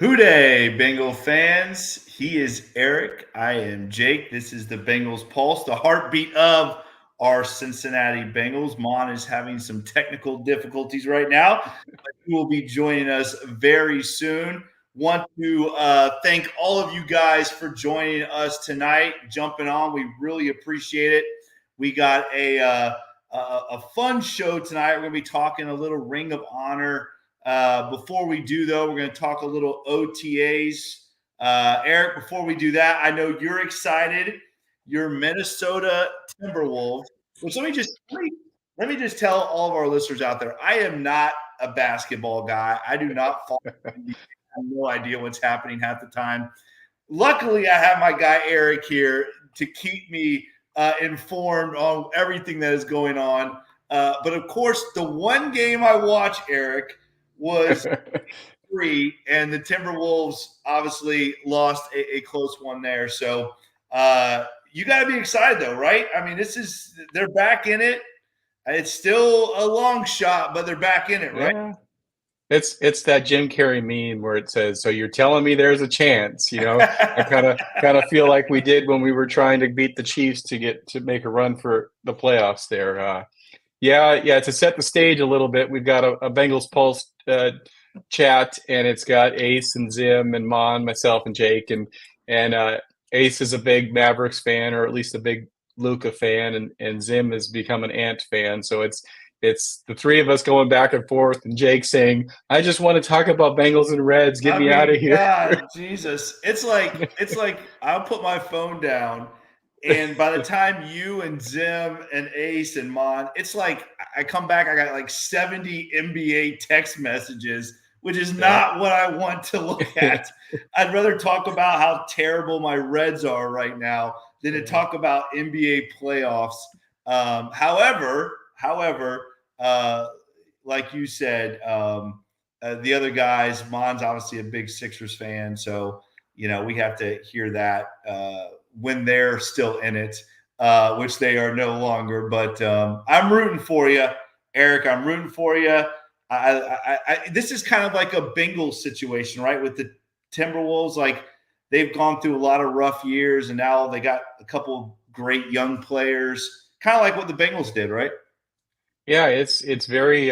Hooday, Bengal fans. He is Eric. I am Jake. This is the Bengals Pulse, the heartbeat of our Cincinnati Bengals. Mon is having some technical difficulties right now, but he will be joining us very soon. Want to thank all of you guys for joining us tonight, jumping on. We really appreciate it. We got a fun show tonight. We're going to be talking a little Ring of Honor. Before we do, though, we're going to talk a little OTAs. Eric, before we do that, I know you're excited. You're Minnesota Timberwolves. Which let me just tell all of our listeners out there, I am not a basketball guy. I do not follow NBA. I have no idea what's happening half the time. Luckily, I have my guy Eric here to keep me informed on everything that is going on. But of course, the one game I watch, Eric, was three, and the Timberwolves obviously lost a close one there. So you got to be excited, though, right? I mean, they're back in it. It's still a long shot, but they're back in it, right? Yeah. It's that Jim Carrey meme where it says, "So you're telling me there's a chance?" I kind of feel like we did when we were trying to beat the Chiefs to make a run for the playoffs there. Yeah. To set the stage a little bit, we've got a Bengals Pulse chat, and it's got Ace and Zim and Mon, myself and Jake, and Ace is a big Mavericks fan, or at least a big Luka fan, and Zim has become an Ant fan. So it's the three of us going back and forth, and Jake saying, "I just want to talk about Bengals and Reds. Get me out of here." God, Jesus. It's like I'll put my phone down, and by the time you and Zim and Ace and Mon, it's like I come back, I got like 70 NBA text messages, which is not what I want to look at. I'd rather talk about how terrible my Reds are right now than to talk about NBA playoffs. However, like you said, the other guys, Mon's obviously a big Sixers fan, so we have to hear that when they're still in it, which they are no longer. But I'm rooting for you, Eric. I'm rooting for you. This is kind of like a Bengals situation, right? With the Timberwolves, like they've gone through a lot of rough years, and now they got a couple great young players, kind of like what the Bengals did, right? Yeah, it's very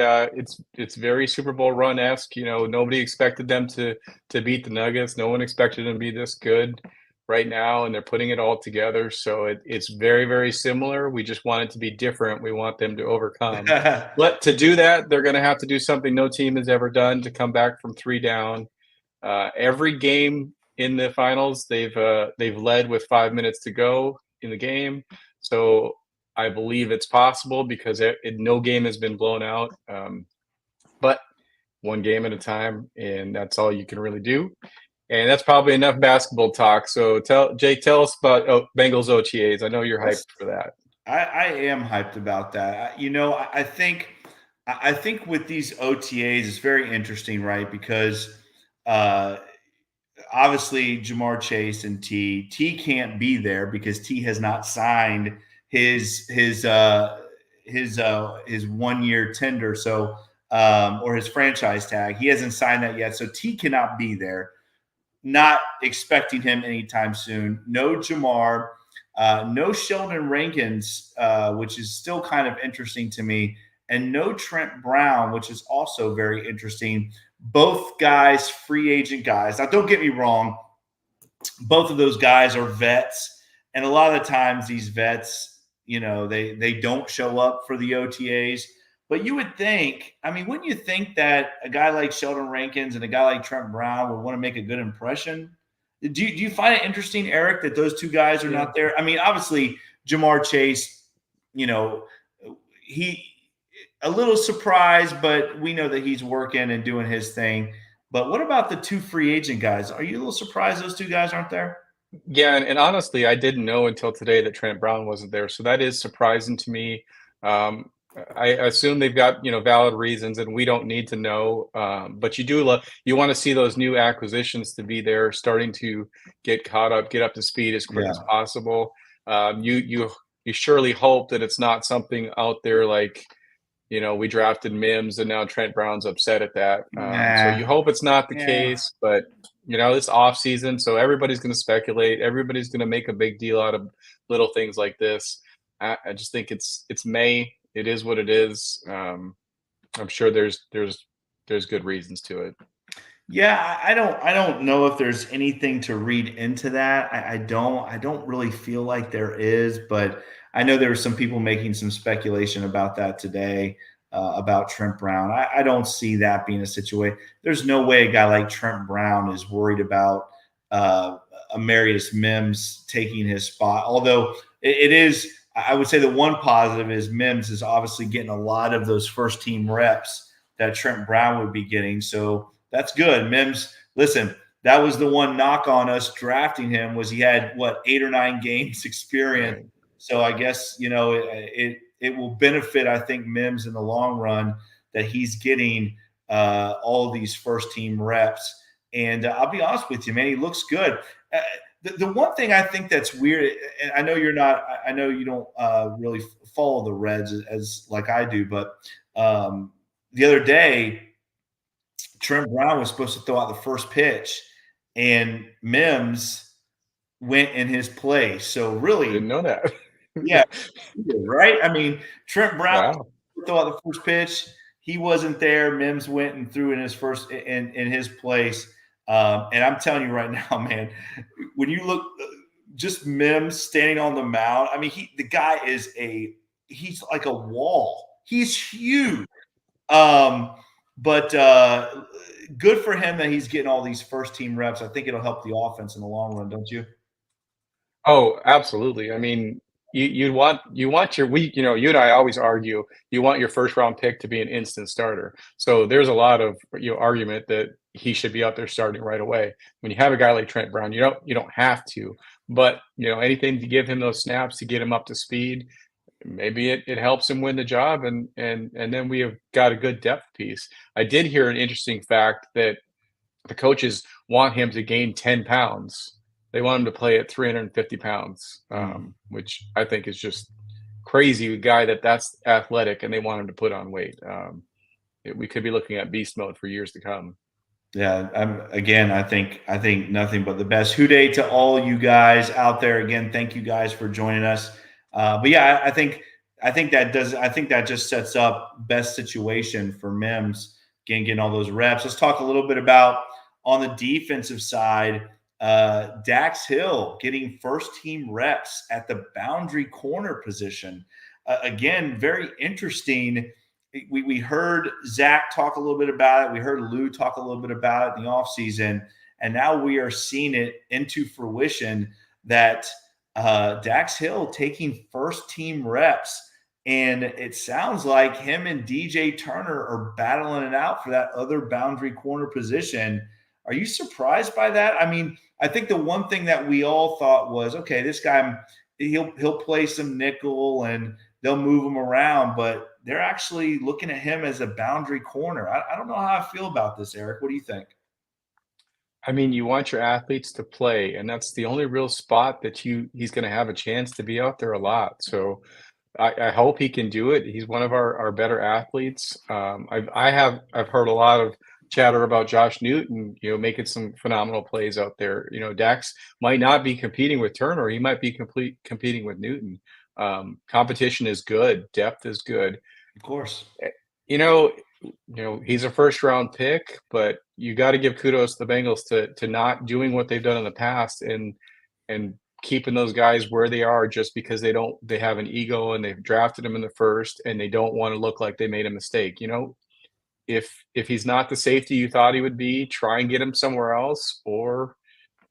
Super Bowl run-esque. Nobody expected them to beat the Nuggets. No one expected them to be this good right now, and they're putting it all together. So it's very, very similar. We just want it to be different. We want them to overcome. But to do that, they're going to have to do something no team has ever done, to come back from three down. Every game in the finals, they've led with 5 minutes to go in the game. So I believe it's possible, because no game has been blown out. But one game at a time, and that's all you can really do. And that's probably enough basketball talk. So Jake, tell us about Bengals OTAs. I know you're hyped for that. I am hyped about that. I think with these OTAs, it's very interesting, right? Because obviously Jamar Chase and T can't be there because T has not signed his 1 year tender, so or his franchise tag. He hasn't signed that yet, so T cannot be there. Not expecting him anytime soon. No Jamar, no Sheldon Rankins, which is still kind of interesting to me, and no Trent Brown, which is also very interesting. Both guys, free agent guys. Now, don't get me wrong. Both of those guys are vets, and a lot of the times these vets, they don't show up for the OTAs. But you would think, wouldn't you think that a guy like Sheldon Rankins and a guy like Trent Brown would want to make a good impression? Do you find it interesting, Eric, that those two guys are not there? Obviously, Jamar Chase, he a little surprised, but we know that he's working and doing his thing. But what about the two free agent guys? Are you a little surprised those two guys aren't there? Yeah, and honestly, I didn't know until today that Trent Brown wasn't there. So that is surprising to me. I assume they've got valid reasons, and we don't need to know. But you want to see those new acquisitions to be there, starting to get up to speed as quick as possible. You surely hope that it's not something out there like, we drafted Mims and now Trent Brown's upset at that. So you hope it's not the case, but It's off season, so everybody's going to speculate. Everybody's going to make a big deal out of little things like this. I just think it's May. It is what it is. I'm sure there's good reasons to it. Yeah, I don't know if there's anything to read into that. I don't really feel like there is, but I know there were some people making some speculation about that today, about Trent Brown. I don't see that being a situation. There's no way a guy like Trent Brown is worried about Emeritus Mims taking his spot. Although it is, I would say the one positive is Mims is obviously getting a lot of those first team reps that Trent Brown would be getting. So that's good. Mims, listen, that was the one knock on us drafting him was he had what 8 or 9 games experience. Right. So I guess it will benefit I think Mims in the long run that he's getting all of these first team reps. And I'll be honest with you, man, he looks good. The one thing I think that's weird, and I know you're not, I know you don't really follow the Reds as like I do, but the other day Trent Brown was supposed to throw out the first pitch, and Mims went in his place. So I really, didn't know that. yeah, right. I mean, Trent Brown Wow. throw out the first pitch. He wasn't there. Mims went and threw in his first in his place. And I'm telling you right now, man, when you look, just Mims standing on the mound. I mean, the guy is he's like a wall. He's huge. Um, but good for him that he's getting all these first team reps. I think it'll help the offense in the long run, don't you? Oh, absolutely. I mean, you want your you and I always argue you want your first round pick to be an instant starter. So there's a lot of argument that he should be out there starting right away. When you have a guy like Trent Brown, you don't have to, but anything to give him those snaps to get him up to speed, maybe it helps him win the job, and then we have got a good depth piece. I did hear an interesting fact that the coaches want him to gain 10 pounds. They want him to play at 350 pounds, Mm. which I think is just crazy. A guy that's athletic and they want him to put on weight. We could be looking at beast mode for years to come. Yeah, again, I think nothing but the best. Hooday to all you guys out there. Again, thank you guys for joining us. But yeah, I think that just sets up best situation for Mims getting all those reps. Let's talk a little bit about on the defensive side. Dax Hill getting first team reps at the boundary corner position. Again, very interesting. We heard Zach talk a little bit about it. We heard Lou talk a little bit about it in the offseason. And now we are seeing it into fruition that Dax Hill taking first team reps. And it sounds like him and DJ Turner are battling it out for that other boundary corner position. Are you surprised by that? I mean, I think the one thing that we all thought was, okay, this guy, he'll play some nickel and they'll move him around, but they're actually looking at him as a boundary corner. I don't know how I feel about this, Eric. What do you think? I mean, you want your athletes to play, and that's the only real spot that he's going to have a chance to be out there a lot. So I hope he can do it. He's one of our better athletes. I've heard a lot of chatter about Josh Newton, making some phenomenal plays out there. Dax might not be competing with Turner; he might be competing with Newton. Competition is good, depth is good. Of course. You know, he's a first round pick, but you got to give kudos to the Bengals to not doing what they've done in the past and keeping those guys where they are just because they have an ego and they've drafted him in the first and they don't want to look like they made a mistake. If he's not the safety you thought he would be, try and get him somewhere else. Or,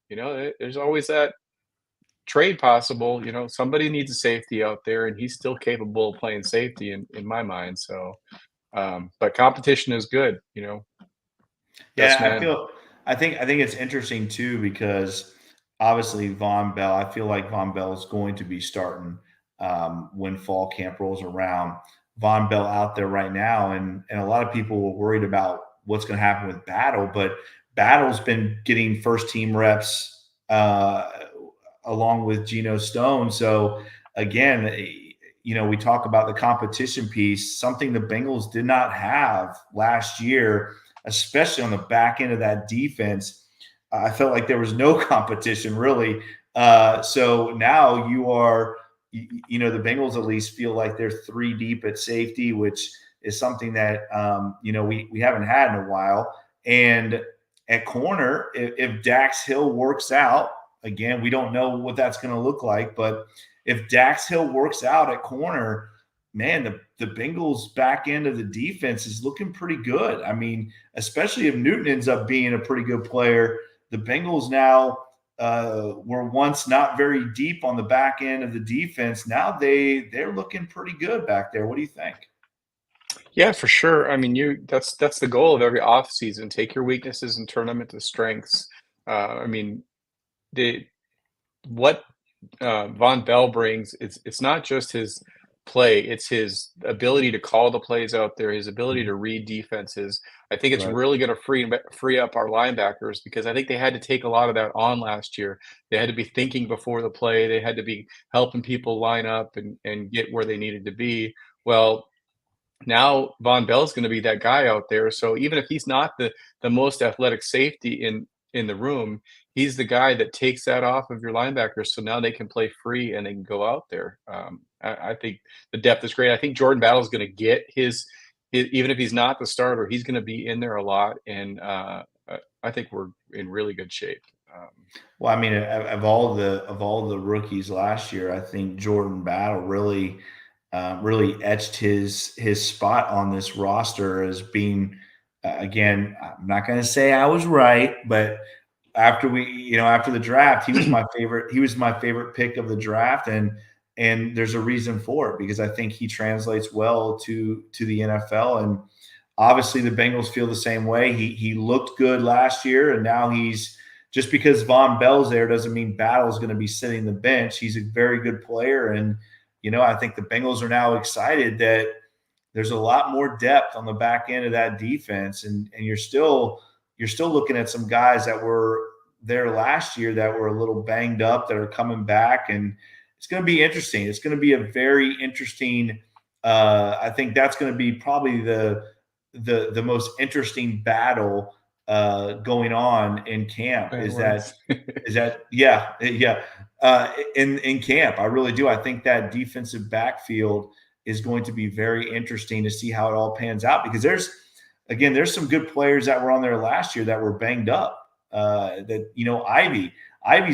there's always that trade possible. Somebody needs a safety out there, and he's still capable of playing safety in my mind. So, but competition is good. Best Yeah, man. I think it's interesting too because obviously Von Bell. I feel like Von Bell is going to be starting when fall camp rolls around. Von Bell out there right now, and a lot of people were worried about what's going to happen with Battle, but Battle's been getting first team reps along with Geno Stone. So again, we talk about the competition piece, something the Bengals did not have last year, especially on the back end of that defense. I felt like there was no competition really. So now you are, the Bengals at least feel like they're three deep at safety, which is something that we haven't had in a while. And at corner, if Dax Hill works out, again, we don't know what that's going to look like, but if Dax Hill works out at corner, man, the Bengals back end of the defense is looking pretty good. I mean, especially if Newton ends up being a pretty good player. The Bengals now were once not very deep on the back end of the defense. Now they're looking pretty good back there. What do you think? Yeah, for sure. I mean, that's the goal of every offseason. Take your weaknesses and turn them into strengths. I mean, the what Von Bell brings, it's not just his play, it's his ability to call the plays out there, his ability to read defenses. I think it's Right. really going to free up our linebackers because I think they had to take a lot of that on last year. They had to be thinking before the play. They had to be helping people line up and get where they needed to be. Well, now Von Bell's going to be that guy out there. So even if he's not the most athletic safety in the room, he's the guy that takes that off of your linebackers. So now they can play free and they can go out there. I think the depth is great. I think Jordan Battle's going to get his even if he's not the starter, he's going to be in there a lot, and I think we're in really good shape. Um, Well, I mean, of all the rookies last year, I think Jordan Battle really etched his spot on this roster as being, again, I'm not going to say I was right, but after the draft, he was my favorite. He was my favorite pick of the draft, and there's a reason for it because I think he translates well to the NFL, and obviously the Bengals feel the same way. He looked good last year, and now he's just because Von Bell's there doesn't mean Battle's going to be sitting the bench. He's a very good player, and I think the Bengals are now excited that there's a lot more depth on the back end of that defense, and you're still looking at some guys that were there last year that were a little banged up that are coming back, and it's going to be interesting. It's going to be a very interesting. I think that's going to be probably the most interesting battle going on in camp. bad Is words. that yeah in camp? I really do. I think that defensive backfield is going to be very interesting to see how it all pans out because there's some good players that were on there last year that were banged up. Ivy's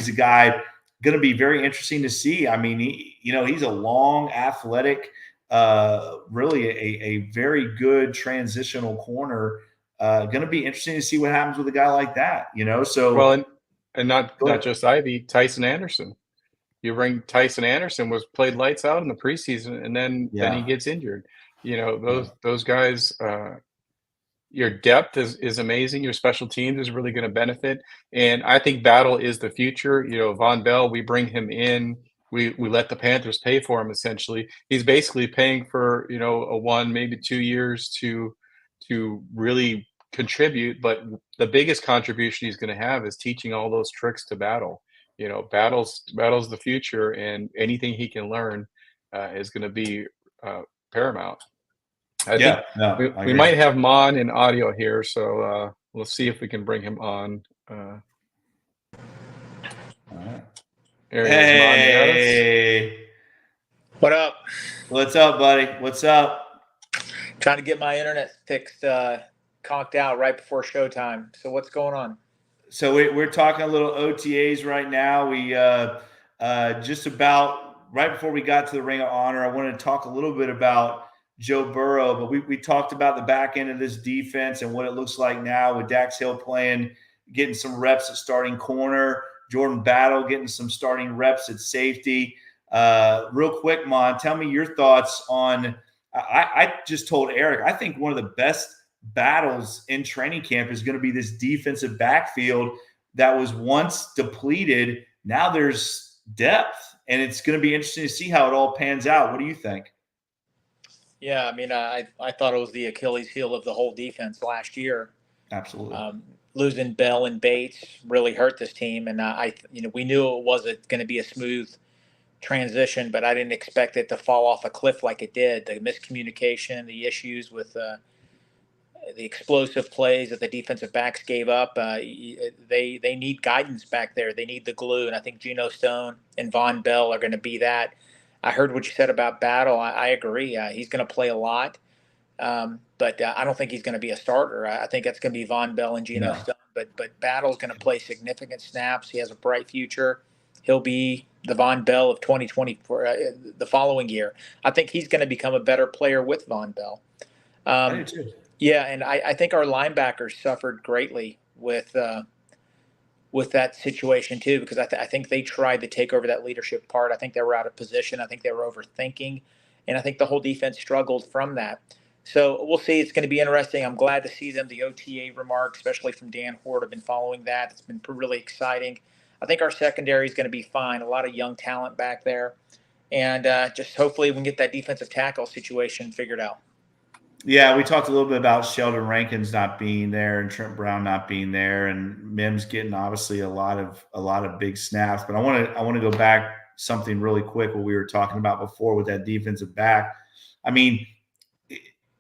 a guy going to be very interesting to see. I mean, he's a long, athletic, really a very good transitional corner. Going to be interesting to see what happens with a guy like that. Well, So and go not ahead. just Ivy, Tyson Anderson. You bring Tyson Anderson was played lights out in the preseason, and then he Yeah, gets injured. You know, yeah, those guys, your depth is amazing. Your special teams is really going to benefit, and I think Battle is the future. You know, Von Bell, we bring him in. We let the Panthers pay for him essentially. He's basically paying for a 1 maybe 2 years to really contribute. But the biggest contribution he's going to have is teaching all those tricks to Battle. You know, Battle's the future, and anything he can learn is going to be paramount. I think yeah. No, I we agree. might have Mon in audio here, so we'll see if we can bring him on. All right. There he is, Mon. You got us? Hey, What up? what's up, buddy? What's up? Trying to get my internet fixed, conked out right before showtime. So what's going on? So we're talking a little OTAs right now. We just about right before we got to the Ring of Honor, I wanted to talk a little bit about Joe Burrow, but we talked about the back end of this defense and what it looks like now with Dax Hill playing, getting some reps at starting corner, Jordan Battle getting some starting reps at safety. Real quick, Mon, tell me your thoughts on. I just told Eric, I think one of the best battles in training camp is going to be this defensive backfield that was once depleted. Now there's depth, and it's going to be interesting to see how it all pans out. What do you think? Yeah, I mean, I thought it was the Achilles heel of the whole defense last year. Absolutely. Losing Bell and Bates really hurt this team, and we knew it wasn't going to be a smooth transition, but I didn't expect it to fall off a cliff like it did. The miscommunication, the issues with the explosive plays that the defensive backs gave up. They need guidance back there. They need the glue, and I think Geno Stone and Von Bell are going to be that. I heard what you said about Battle. I agree. He's going to play a lot, but I don't think he's going to be a starter. I think that's going to be Von Bell and Geno No. Stone. But Battle's going to play significant snaps. He has a bright future. He'll be the Von Bell of 2024, the following year. I think he's going to become a better player with Von Bell. I do too. Yeah, and I think our linebackers suffered greatly with that situation too, because I think they tried to take over that leadership part. I think they were out of position. I think they were overthinking, and I think the whole defense struggled from that. So we'll see. It's going to be interesting. I'm glad to see them. The OTA remarks, especially from Dan Hort, I've been following that. It's been really exciting. I think our secondary is going to be fine. A lot of young talent back there, and just hopefully we can get that defensive tackle situation figured out. Yeah, we talked a little bit about Sheldon Rankins not being there and Trent Brown not being there, and Mims getting obviously a lot of big snaps. But I want to go back something really quick what we were talking about before with that defensive back. I mean,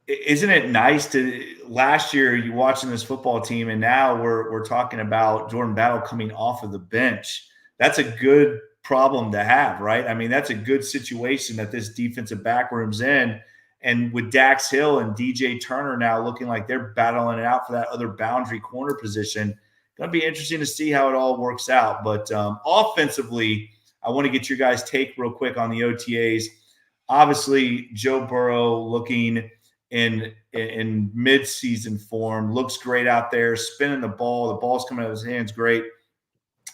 isn't it nice to last year you watching this football team, and now we're talking about Jordan Battle coming off of the bench. That's a good problem to have, right? I mean, that's a good situation that this defensive back room's in. And with Dax Hill and DJ Turner now looking like they're battling it out for that other boundary corner position, going to be interesting to see how it all works out. But offensively, I want to get your guys' take real quick on the OTAs. Obviously, Joe Burrow looking in mid-season form, looks great out there, spinning the ball. The ball's coming out of his hands great.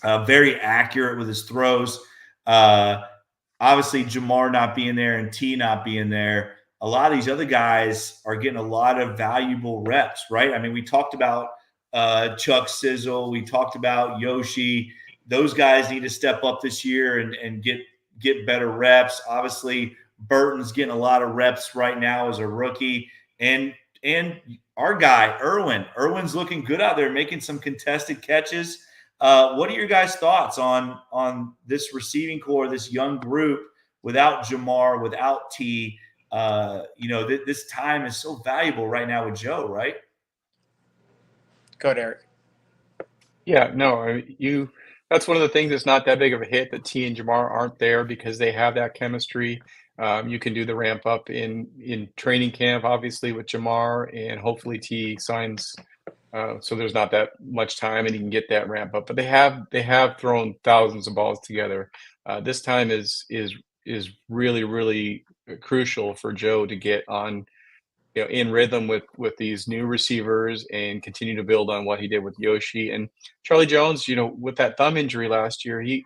Very accurate with his throws. Obviously, Jamar not being there and T not being there. A lot of these other guys are getting a lot of valuable reps, right? I mean, we talked about Chuck Sizzle. We talked about Yoshi. Those guys need to step up this year and get better reps. Obviously, Burton's getting a lot of reps right now as a rookie. And our guy, Irwin. Irwin's looking good out there, making some contested catches. What are your guys' thoughts on this receiving core, this young group without Jamar, without T? This time is so valuable right now with Joe, right? Go ahead, Eric. Yeah, no, that's one of the things that's not that big of a hit that T and Jamar aren't there because they have that chemistry. You can do the ramp up in training camp, obviously, with Jamar, and hopefully T signs so there's not that much time and he can get that ramp up. But they have thrown thousands of balls together. This time is really, really crucial for Joe to get on, in rhythm with these new receivers and continue to build on what he did with Yoshi and Charlie Jones. With that thumb injury last year, he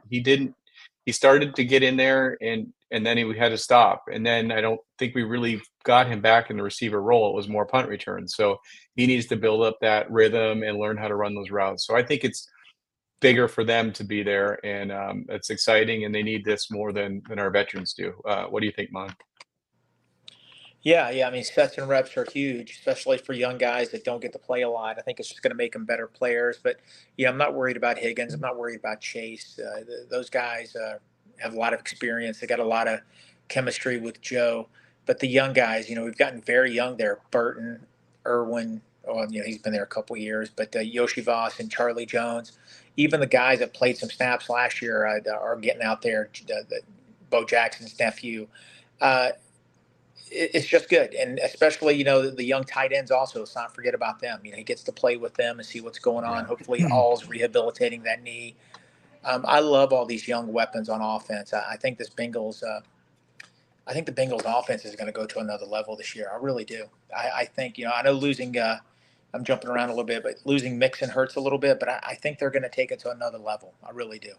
started to get in there and then he had to stop. And then I don't think we really got him back in the receiver role. It was more punt returns. So he needs to build up that rhythm and learn how to run those routes. So I think it's bigger for them to be there, and it's exciting, and they need this more than our veterans do. What do you think, Mon? Yeah. I mean, sets and reps are huge, especially for young guys that don't get to play a lot. I think it's just going to make them better players. But yeah, I'm not worried about Higgins. I'm not worried about Chase. Those guys have a lot of experience. They got a lot of chemistry with Joe. But the young guys, we've gotten very young there. Burton, Irwin. Well, he's been there a couple of years. But Yoshi Voss and Charlie Jones, even the guys that played some snaps last year are getting out there. Bo Jackson's nephew. It's just good, and especially the young tight ends also. Let's not forget about them. He gets to play with them and see what's going on. Hopefully, All's rehabilitating that knee. I love all these young weapons on offense. I think this Bengals. I think the Bengals offense is going to go to another level this year. I really do. I think I know losing. I'm jumping around a little bit, but losing Mixon hurts a little bit. But I think they're going to take it to another level. I really do.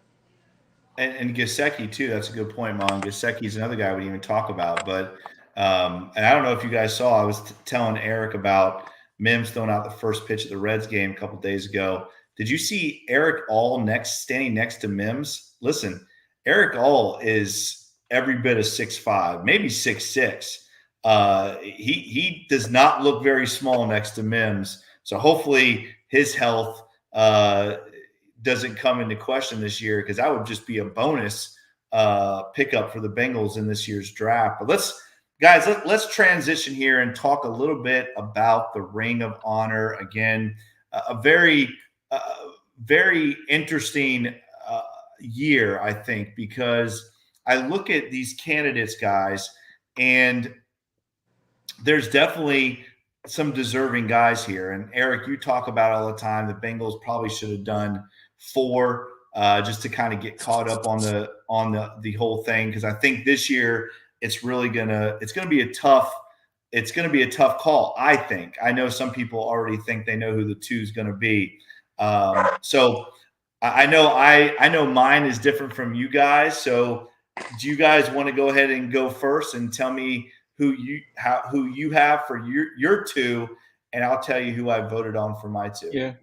And Gesicki too. That's a good point, Mon. Gesicki's another guy we didn't even talk about, but. And I don't know if you guys saw, I was telling Eric about Mims throwing out the first pitch of the Reds game a couple days ago. Did you see Eric All standing next to Mims? Listen, Eric All is every bit of 6'5", maybe 6'6". He does not look very small next to Mims. So hopefully his health doesn't come into question this year, because that would just be a bonus pickup for the Bengals in this year's draft. But guys, let's transition here and talk a little bit about the Ring of Honor. Again, a very, very interesting year, I think, because I look at these candidates, guys, and there's definitely some deserving guys here. And Eric, you talk about all the time the Bengals probably should have done 4 just to kind of get caught up on the whole thing, because I think this year it's gonna be a tough call. I know some people already think they know who the 2 is going to be. So I know mine is different from you guys. So do you guys want to go ahead and go first and tell me who you have for your 2, and I'll tell you who I voted on for my 2. Yeah.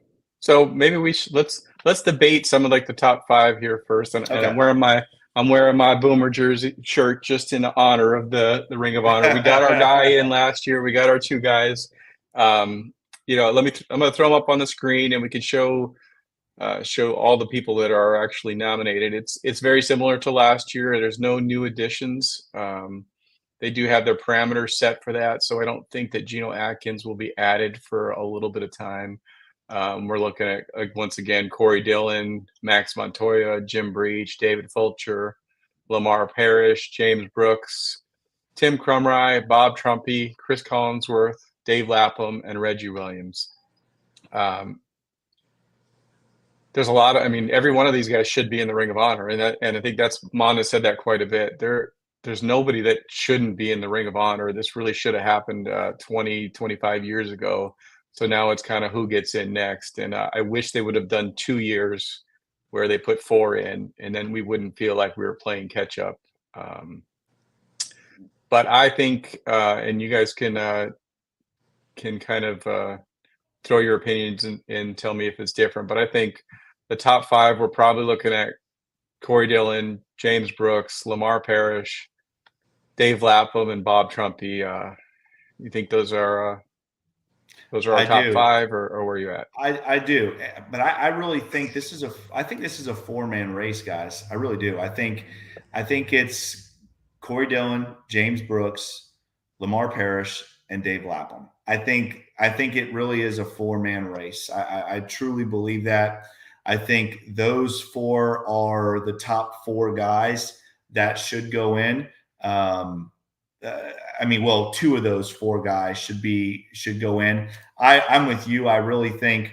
So maybe let's debate some of like the top 5 here first. And Okay. I'm wearing my Boomer jersey shirt just in honor of the Ring of Honor. We got our guy in last year. We got our 2 guys. I'm going to throw them up on the screen, and we can show all the people that are actually nominated. It's very similar to last year. There's no new additions. They do have their parameters set for that, so I don't think that Geno Atkins will be added for a little bit of time. We're looking at, once again, Corey Dillon, Max Montoya, Jim Breach, David Fulcher, Lamar Parrish, James Brooks, Tim Crumry, Bob Trumpy, Chris Collinsworth, Dave Lapham, and Reggie Williams. There's a lot of, every one of these guys should be in the Ring of Honor, and I think Mon said that quite a bit. There's nobody that shouldn't be in the Ring of Honor. This really should have happened 20, 25 years ago. So now it's kind of who gets in next. And I wish they would have done 2 years where they put 4 in, and then we wouldn't feel like we were playing catch up. But I think, and you guys can kind of throw your opinions and tell me if it's different. But I think the top 5, we're probably looking at Corey Dillon, James Brooks, Lamar Parrish, Dave Lapham, and Bob Trumpy. You think those are our top 5, or where are you at? I do, but I really think this is a 4-man race, guys. I really do. I think it's Corey Dillon, James Brooks, Lamar Parrish, and Dave Lapham. I think it really is a 4-man race. I truly believe that. I think those 4 are the top 4 guys that should go in. 2 of those 4 guys should go in. I'm with you. I really think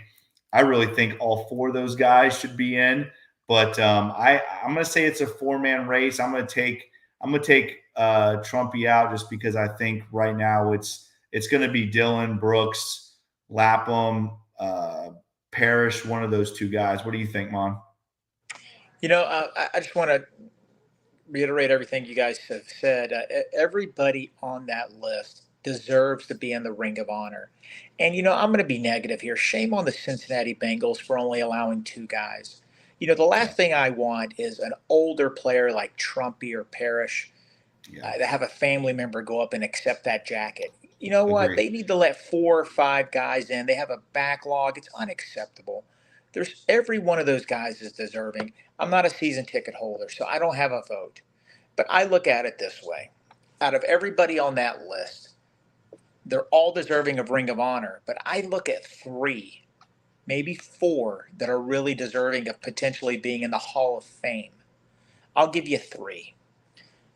all 4 of those guys should be in. But I'm going to say it's a 4-man race. I'm going to take Trumpy out just because I think right now it's going to be Dillon, Brooks, Lapham, Parrish, one of those 2 guys. What do you think, Mon? I just want to reiterate everything you guys have said. Everybody on that list deserves to be in the Ring of Honor. And, I'm going to be negative here. Shame on the Cincinnati Bengals for only allowing 2 guys. The last thing I want is an older player like Trumpy or Parrish to have a family member go up and accept that jacket. You know what? They need to let 4 or 5 guys in. They have a backlog. It's unacceptable. Every one of those guys is deserving. I'm not a season ticket holder, so I don't have a vote. But I look at it this way. Out of everybody on that list, they're all deserving of Ring of Honor. But I look at 3, maybe 4 that are really deserving of potentially being in the Hall of Fame. I'll give you 3.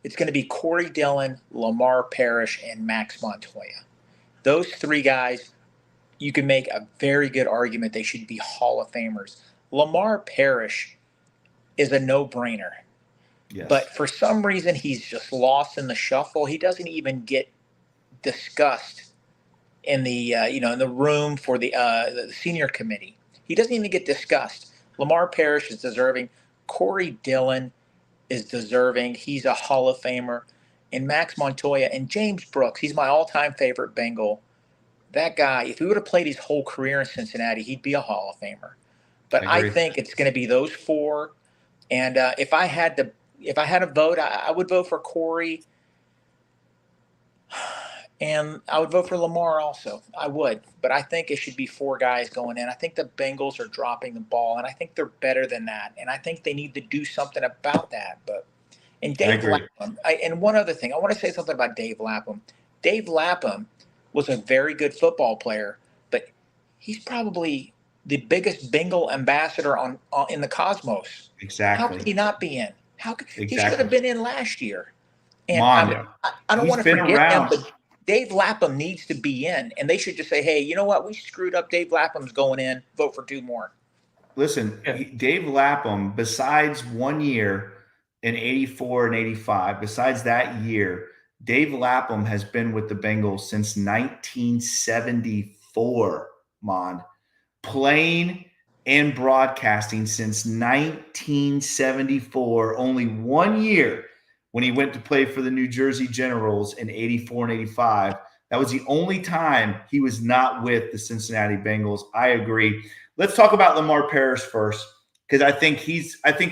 It's going to be Corey Dillon, Lamar Parrish, and Max Montoya. Those 3 guys, you can make a very good argument they should be Hall of Famers. Lamar Parrish is a no-brainer. Yes. But for some reason, he's just lost in the shuffle. He doesn't even get discussed in the in the room for the senior committee. He doesn't even get discussed. Lamar Parrish is deserving. Corey Dillon is deserving. He's a Hall of Famer. And Max Montoya and James Brooks, he's my all-time favorite Bengal. That guy, if he would have played his whole career in Cincinnati, he'd be a Hall of Famer. But I think it's going to be those 4. And if I had a vote, I would vote for Corey. And I would vote for Lamar also. I would. But I think it should be 4 guys going in. I think the Bengals are dropping the ball, and I think they're better than that. And I think they need to do something about that. But, And I Dave agree. Lapham, and one other thing, I want to say something about Dave Lapham. Dave Lapham was a very good football player, but he's probably the biggest Bengal ambassador on in the cosmos. How could Exactly. he not be in? He should have Exactly. been in last year? And Mon, Yeah. I don't he's want to been forget him, around. but Dave Lapham needs to be in, and they should just say, "Hey, you know what? We screwed up. Dave Lapham's going in. Vote for 2 more." Listen, Yeah. Dave Lapham, besides 1 year in 84 and 85, besides that year, Dave Lapham has been with the Bengals since 1974, Mon. Playing and broadcasting since 1974, only 1 year when he went to play for the New Jersey Generals in 84 and 85. That was the only time he was not with the Cincinnati Bengals. I agree. Let's talk about Lamar Parrish first, because I think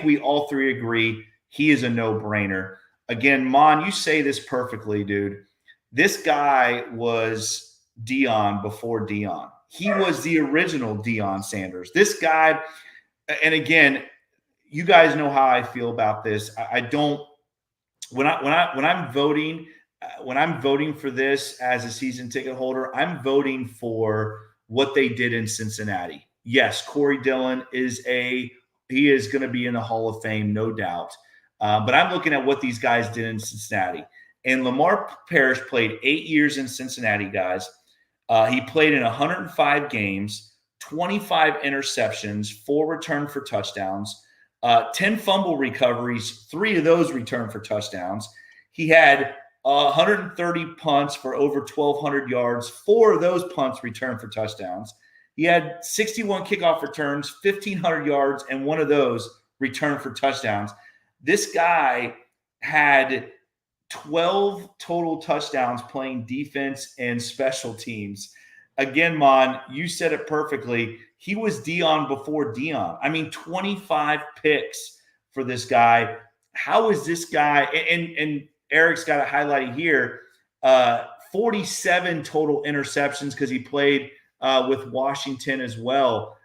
we all three agree he is a no-brainer. Again, Mon, you say this perfectly, dude. This guy was Dion before Dion. He was the original Deion Sanders. This guy, and again, you guys know how I feel about this. I don't when I'm voting when I'm voting for this as a season ticket holder, I'm voting for what they did in Cincinnati. Yes, Corey Dillon is going to be in the Hall of Fame, no doubt. But I'm looking at what these guys did in Cincinnati. And Lamar Parrish played 8 years in Cincinnati, guys. He played in 105 games, 25 interceptions, 4 returned for touchdowns, 10 fumble recoveries, 3 of those returned for touchdowns. He had 130 punts for over 1,200 yards, 4 of those punts returned for touchdowns. He had 61 kickoff returns, 1,500 yards, and 1 of those returned for touchdowns. This guy had 12 total touchdowns playing defense and special teams. Again, Mon, you said it perfectly. He was Dion before Dion. I mean, 25 picks for this guy. How is this guy? And Eric's got to highlight it here. 47 total interceptions because he played with Washington as well.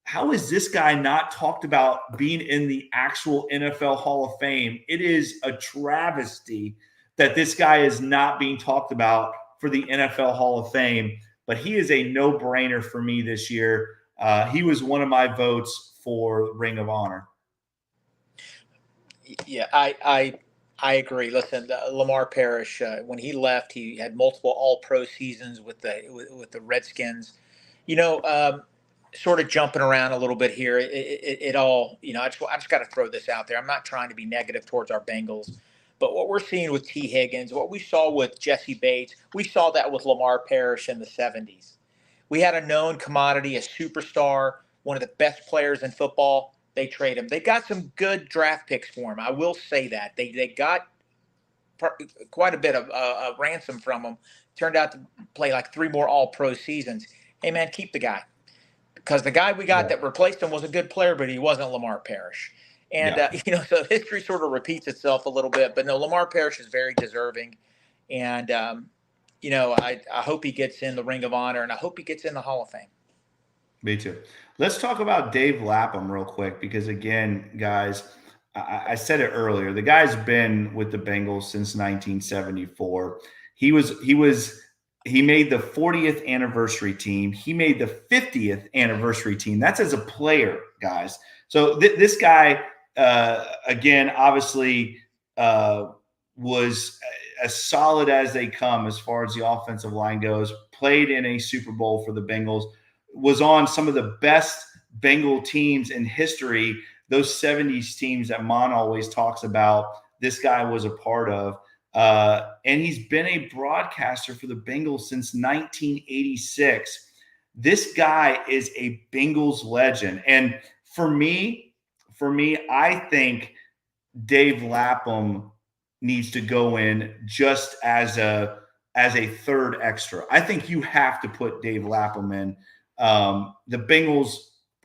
How is this guy not talked about being in the actual NFL Hall of Fame? It is a travesty that this guy is not being talked about for the NFL Hall of Fame, but he is a no-brainer for me this year. He was one of my votes for Ring of Honor. Yeah, I agree. Listen, Lamar Parrish, when he left, he had multiple All-Pro seasons with the Redskins. You know, sort of jumping around a little bit here. It all, I just got to throw this out there. I'm not trying to be negative towards our Bengals, but what we're seeing with T. Higgins, what we saw with Jesse Bates, we saw that with Lamar Parrish in the 70s. We had a known commodity, a superstar, one of the best players in football. They trade him. They got some good draft picks for him. I will say that they got quite a bit of a ransom from him. Turned out to play like 3 more All-Pro seasons. Hey man, keep the guy, because the guy we got that replaced him was a good player, but he wasn't Lamar Parrish. And so history sort of repeats itself a little bit. But no, Lamar Parrish is very deserving, and I hope he gets in the Ring of Honor, and I hope he gets in the Hall of Fame. Me too. Let's talk about Dave Lapham real quick, because again, guys, I said it earlier. The guy's been with the Bengals since 1974. He made the 40th anniversary team. He made the 50th anniversary team. That's as a player, guys. So this guy, again, obviously was as solid as they come as far as the offensive line goes. Played in a Super Bowl for the Bengals. Was on some of the best Bengal teams in history, those 70s teams that Mon always talks about. This guy was a part of. And he's been a broadcaster for the Bengals since 1986. This guy is a Bengals legend. And for me, I think Dave Lapham needs to go in just as a third extra. I think you have to put Dave Lapham in. The Bengals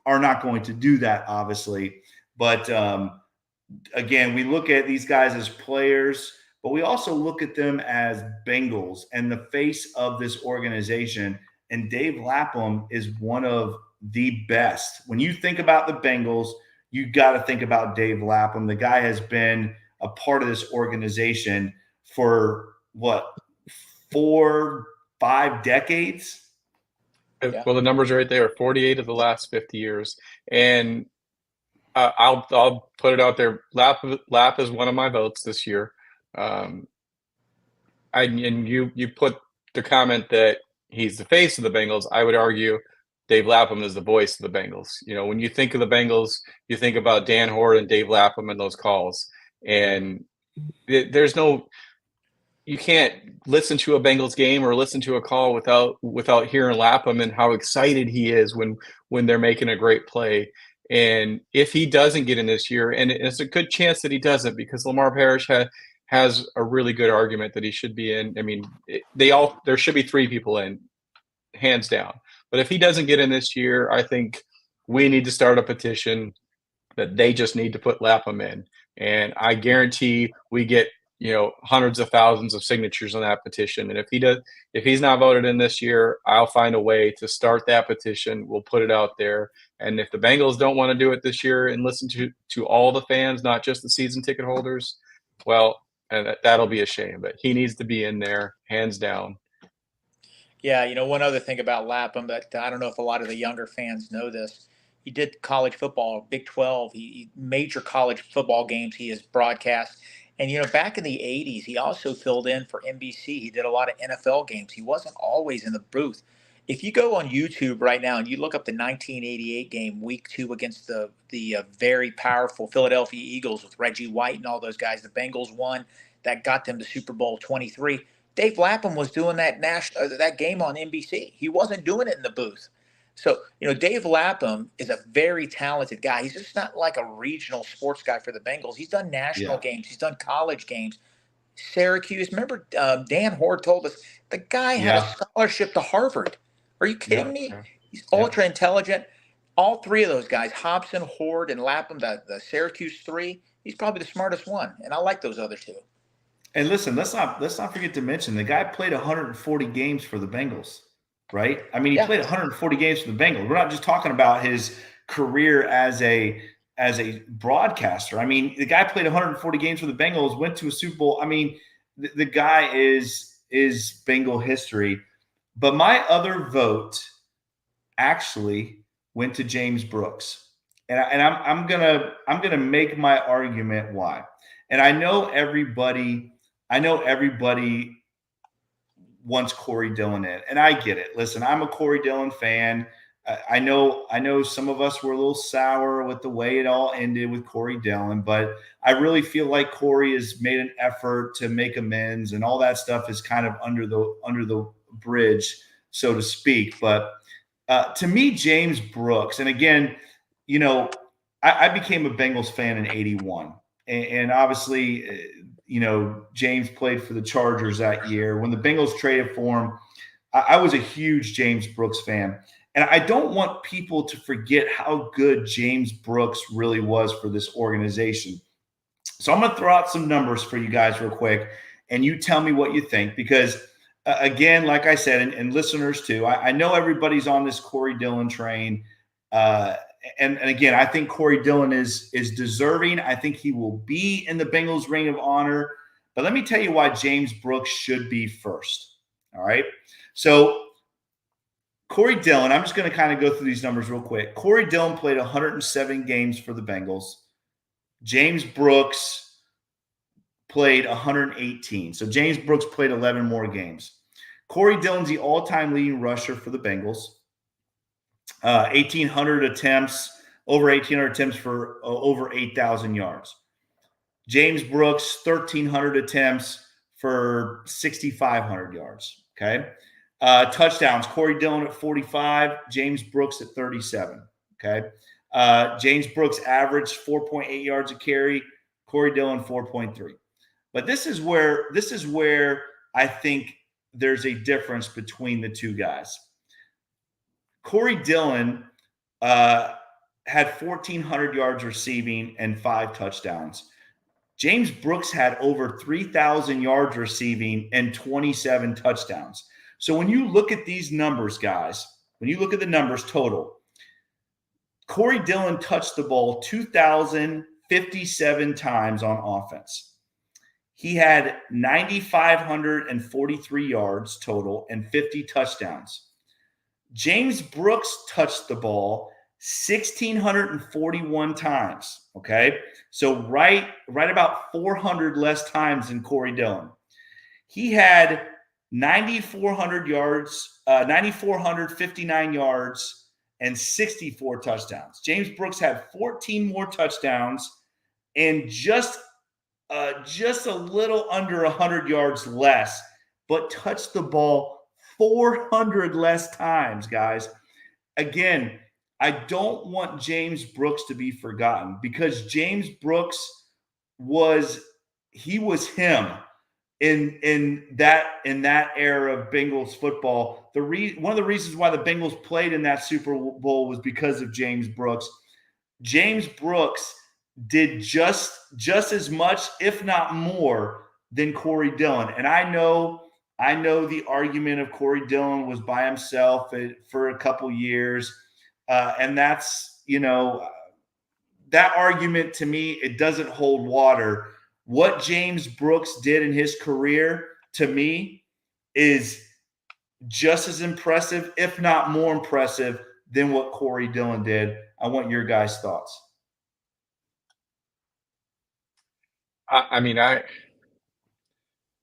are not going to do that, obviously. But again, we look at these guys as players, but we also look at them as Bengals and the face of this organization. And Dave Lapham is one of the best. When you think about the Bengals, you got to think about Dave Lapham. The guy has been a part of this organization for what, 4-5 decades? Yeah. Well, the numbers are right there, 48 of the last 50 years. And I'll put it out there. Lap is one of my votes this year. And you put the comment that he's the face of the Bengals. I would argue Dave Lapham is the voice of the Bengals. You know, when you think of the Bengals, you think about Dan Hort and Dave Lapham and those calls. And there's no, you can't listen to a Bengals game or listen to a call without hearing Lapham and how excited he is when they're making a great play. And if he doesn't get in this year, and it's a good chance that he doesn't, because Lamar Parrish has a really good argument that he should be in. I mean, there should be 3 people in, hands down. But if he doesn't get in this year, I think we need to start a petition that they just need to put Lapham in. And I guarantee we get, hundreds of thousands of signatures on that petition. And if he's not voted in this year, I'll find a way to start that petition. We'll put it out there. And if the Bengals don't want to do it this year and listen to all the fans, not just the season ticket holders, well, and that'll be a shame. But he needs to be in there, hands down. Yeah, one other thing about Lapham that I don't know if a lot of the younger fans know this. He did college football, Big 12. He major college football games he has broadcast. And back in the 80s, he also filled in for NBC. He did a lot of NFL games. He wasn't always in the booth. If you go on YouTube right now and you look up the 1988 game, Week 2 against the very powerful Philadelphia Eagles with Reggie White and all those guys, the Bengals won. That got them to Super Bowl 23. Dave Lapham was doing that game on NBC. He wasn't doing it in the booth. So, Dave Lapham is a very talented guy. He's just not like a regional sports guy for the Bengals. He's done national games. He's done college games. Syracuse. Remember, Dan Hort told us the guy had a scholarship to Harvard. Are you kidding me? He's ultra intelligent. All 3 of those guys, Hobson, Hort, and Lapham, the Syracuse 3, he's probably the smartest one. And I like those other 2. And listen, let's not forget to mention the guy played 140 games for the Bengals, right? I mean, he played 140 games for the Bengals. We're not just talking about his career as a broadcaster. I mean, the guy played 140 games for the Bengals, went to a Super Bowl. I mean, the guy is Bengal history. But my other vote actually went to James Brooks, and I'm gonna make my argument why. And I know everybody wants Corey Dillon in, and I get it. Listen, I'm a Corey Dillon fan. I know some of us were a little sour with the way it all ended with Corey Dillon, but I really feel like Corey has made an effort to make amends, and all that stuff is kind of under the bridge, so to speak. But to me, James Brooks, and again, I became a Bengals fan in '81, and obviously, James played for the Chargers that year. When the Bengals traded for him, I was a huge James Brooks fan. And I don't want people to forget how good James Brooks really was for this organization. So I'm going to throw out some numbers for you guys real quick, and you tell me what you think. Because, again, like I said, and listeners too, I know everybody's on this Corey Dillon train. And again, I think Corey Dillon is deserving. I think he will be in the Bengals Ring of Honor. But let me tell you why James Brooks should be first. All right. So Corey Dillon, I'm just going to kind of go through these numbers real quick. Corey Dillon played 107 games for the Bengals. James Brooks played 118. So James Brooks played 11 more games. Corey Dillon's the all-time leading rusher for the Bengals. 1,800 attempts, over 1,800 attempts for over 8,000 yards. James Brooks, 1,300 attempts for 6,500 yards. Okay. Touchdowns, Corey Dillon at 45, James Brooks at 37. Okay. James Brooks averaged 4.8 yards a carry, Corey Dillon 4.3. But this is where I think there's a difference between the two guys. Corey Dillon had 1,400 yards receiving and 5 touchdowns. James Brooks had over 3,000 yards receiving and 27 touchdowns. So when you look at these numbers, guys, when you look at the numbers total, Corey Dillon touched the ball 2,057 times on offense. He had 9,543 yards total and 50 touchdowns. James Brooks touched the ball 1,641 times. Okay. So right about 400 less times than Corey Dillon. He had 9,400 yards, 9,459 yards, and 64 touchdowns. James Brooks had 14 more touchdowns and just a little under 100 yards less, but touched the ball 400 less times, guys. Again, I don't want James Brooks to be forgotten because James Brooks was him in that era of Bengals football. One of the reasons why the Bengals played in that Super Bowl was because of James Brooks. James Brooks did just as much, if not more, than Corey Dillon. And I know the argument of Corey Dillon was by himself for a couple years, and that's that argument to me, it doesn't hold water. What James Brooks did in his career, to me, is just as impressive, if not more impressive, than what Corey Dillon did. I want your guys' thoughts. I mean, I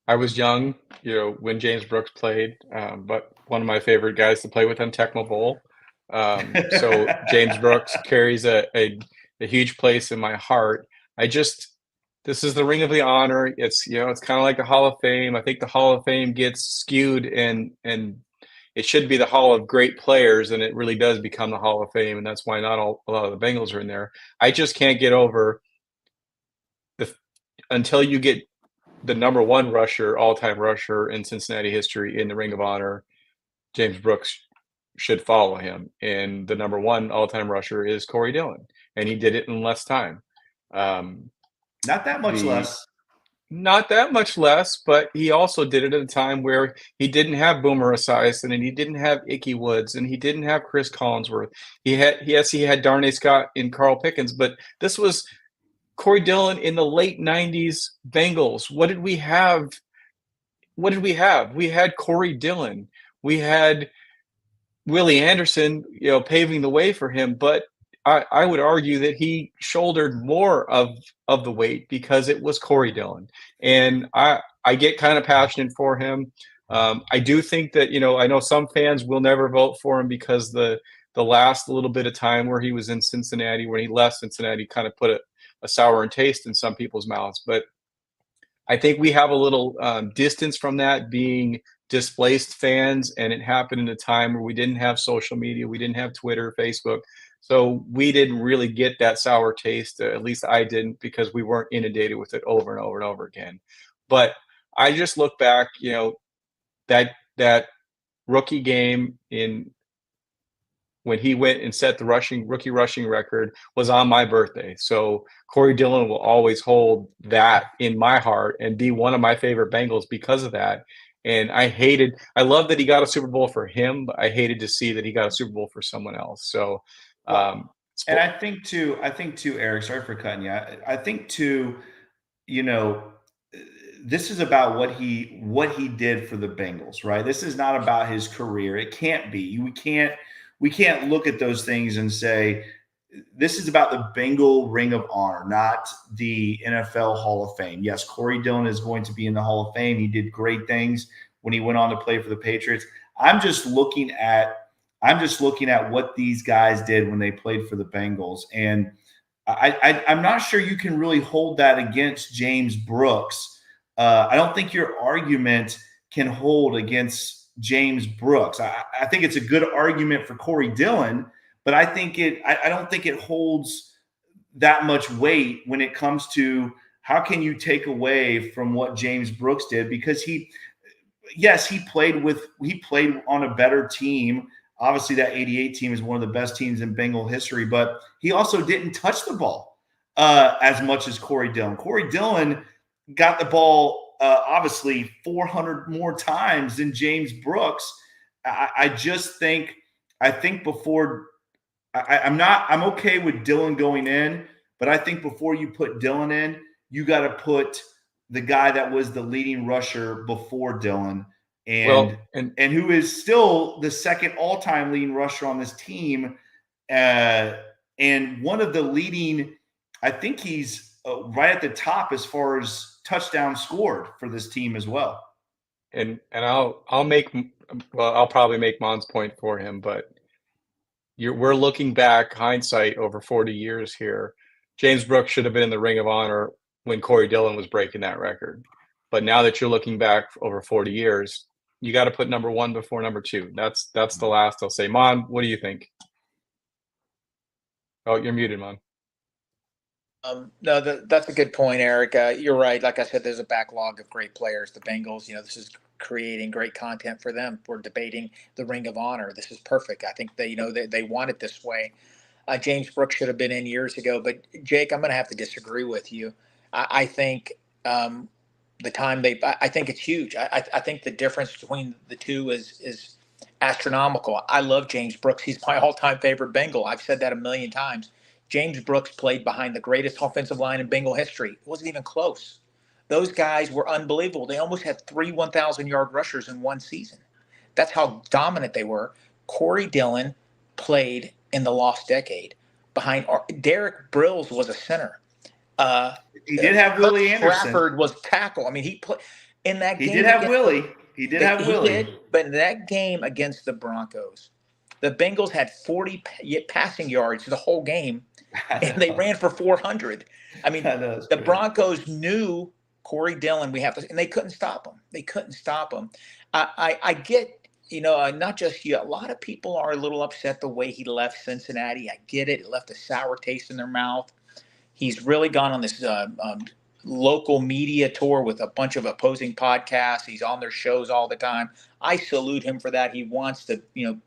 was young, when James Brooks played, but one of my favorite guys to play with him, Tecmo Bowl. So James Brooks carries a huge place in my heart. This is the Ring of the Honor. It's it's kind of like the Hall of Fame. I think the Hall of Fame gets skewed, and it should be the Hall of Great Players, and it really does become the Hall of Fame, and that's why not a lot of the Bengals are in there. I just can't get over until you get the number one rusher, all-time rusher in Cincinnati history in the Ring of Honor. James Brooks should follow him, and the number one all-time rusher is Corey Dillon, and he did it in less time. Not that much less. Not that much less, but he also did it at a time where he didn't have Boomer Esiason, and he didn't have Ickey Woods, and he didn't have Chris Collinsworth. He had Darnay Scott and Carl Pickens, but this was Corey Dillon in the late 90s Bengals. What did we have? We had Corey Dillon. We had Willie Anderson, paving the way for him, but I would argue that he shouldered more of the weight because it was Corey Dillon. And I get kind of passionate for him. I do think that, I know some fans will never vote for him because the last little bit of time where he was in Cincinnati, when he left Cincinnati, kind of put a sour taste in some people's mouths. But I think we have a little distance from that, being displaced fans, and it happened in a time where we didn't have social media, we didn't have Twitter, Facebook, so we didn't really get that sour taste. At least I didn't, because we weren't inundated with it over and over and over again. But I just look back, that rookie game when he went and set the rookie rushing record was on my birthday. So Corey Dillon will always hold that in my heart and be one of my favorite Bengals because of that. And I love that he got a Super Bowl for him, but I hated to see that he got a Super Bowl for someone else. So, and I think too, Eric, sorry for cutting you. I think too, this is about what he did for the Bengals, right? This is not about his career. It can't be. We can't look at those things and say, this is about the Bengal Ring of Honor, not the NFL Hall of Fame. Yes, Corey Dillon is going to be in the Hall of Fame. He did great things when he went on to play for the Patriots. I'm just looking at what these guys did when they played for the Bengals. And I'm not sure you can really hold that against James Brooks. I don't think your argument can hold against James Brooks. I think it's a good argument for Corey Dillon, but I don't think it holds that much weight when it comes to how can you take away from what James Brooks did, because he played on a better team. Obviously, that 88 team is one of the best teams in Bengal history, but he also didn't touch the ball as much as Corey Dillon. Corey Dillon got the ball obviously 400 more times than James Brooks. I'm okay with Dillon going in, but I think before you put Dillon in, you got to put the guy that was the leading rusher before Dillon, Well, and who is still the second all-time leading rusher on this team, and one of the leading. I think he's right at the top as far as touchdowns scored for this team as well. and I'll probably make Mon's point for him, but we're looking back, hindsight over 40 years here. James Brooks should have been in the Ring of Honor when Corey Dillon was breaking that record. But now that you're looking back over 40 years, you got to put number one before number two. That's the last I'll say. Mon, what do you think? Oh, you're muted, Mon. No, that's a good point, Eric. You're right. Like I said, there's a backlog of great players. The Bengals, this is creating great content for them. We're debating the Ring of Honor. This is perfect. I think they want it this way. James Brooks should have been in years ago, but Jake, I'm going to have to disagree with you. I think the time I think it's huge. I think the difference between the two is astronomical. I love James Brooks. He's my all-time favorite Bengal. I've said that a million times. James Brooks played behind the greatest offensive line in Bengal history. It wasn't even close. Those guys were unbelievable. They almost had 3 1,000-yard rushers in one season. That's how dominant they were. Corey Dillon played in the lost decade behind Derek Brills was a center. He did have Willie Anderson. Trafford was tackle. I mean, he played in that game. He did have Willie. He did have Willie. But in that game against the Broncos, the Bengals had 40 passing yards the whole game, and they ran for 400. I mean, the Broncos knew Corey Dillon. And they couldn't stop him. They couldn't stop him. I get, not just you. A lot of people are a little upset the way he left Cincinnati. I get it. It left a sour taste in their mouth. He's really gone on this local media tour with a bunch of opposing podcasts. He's on their shows all the time. I salute him for that. He wants to,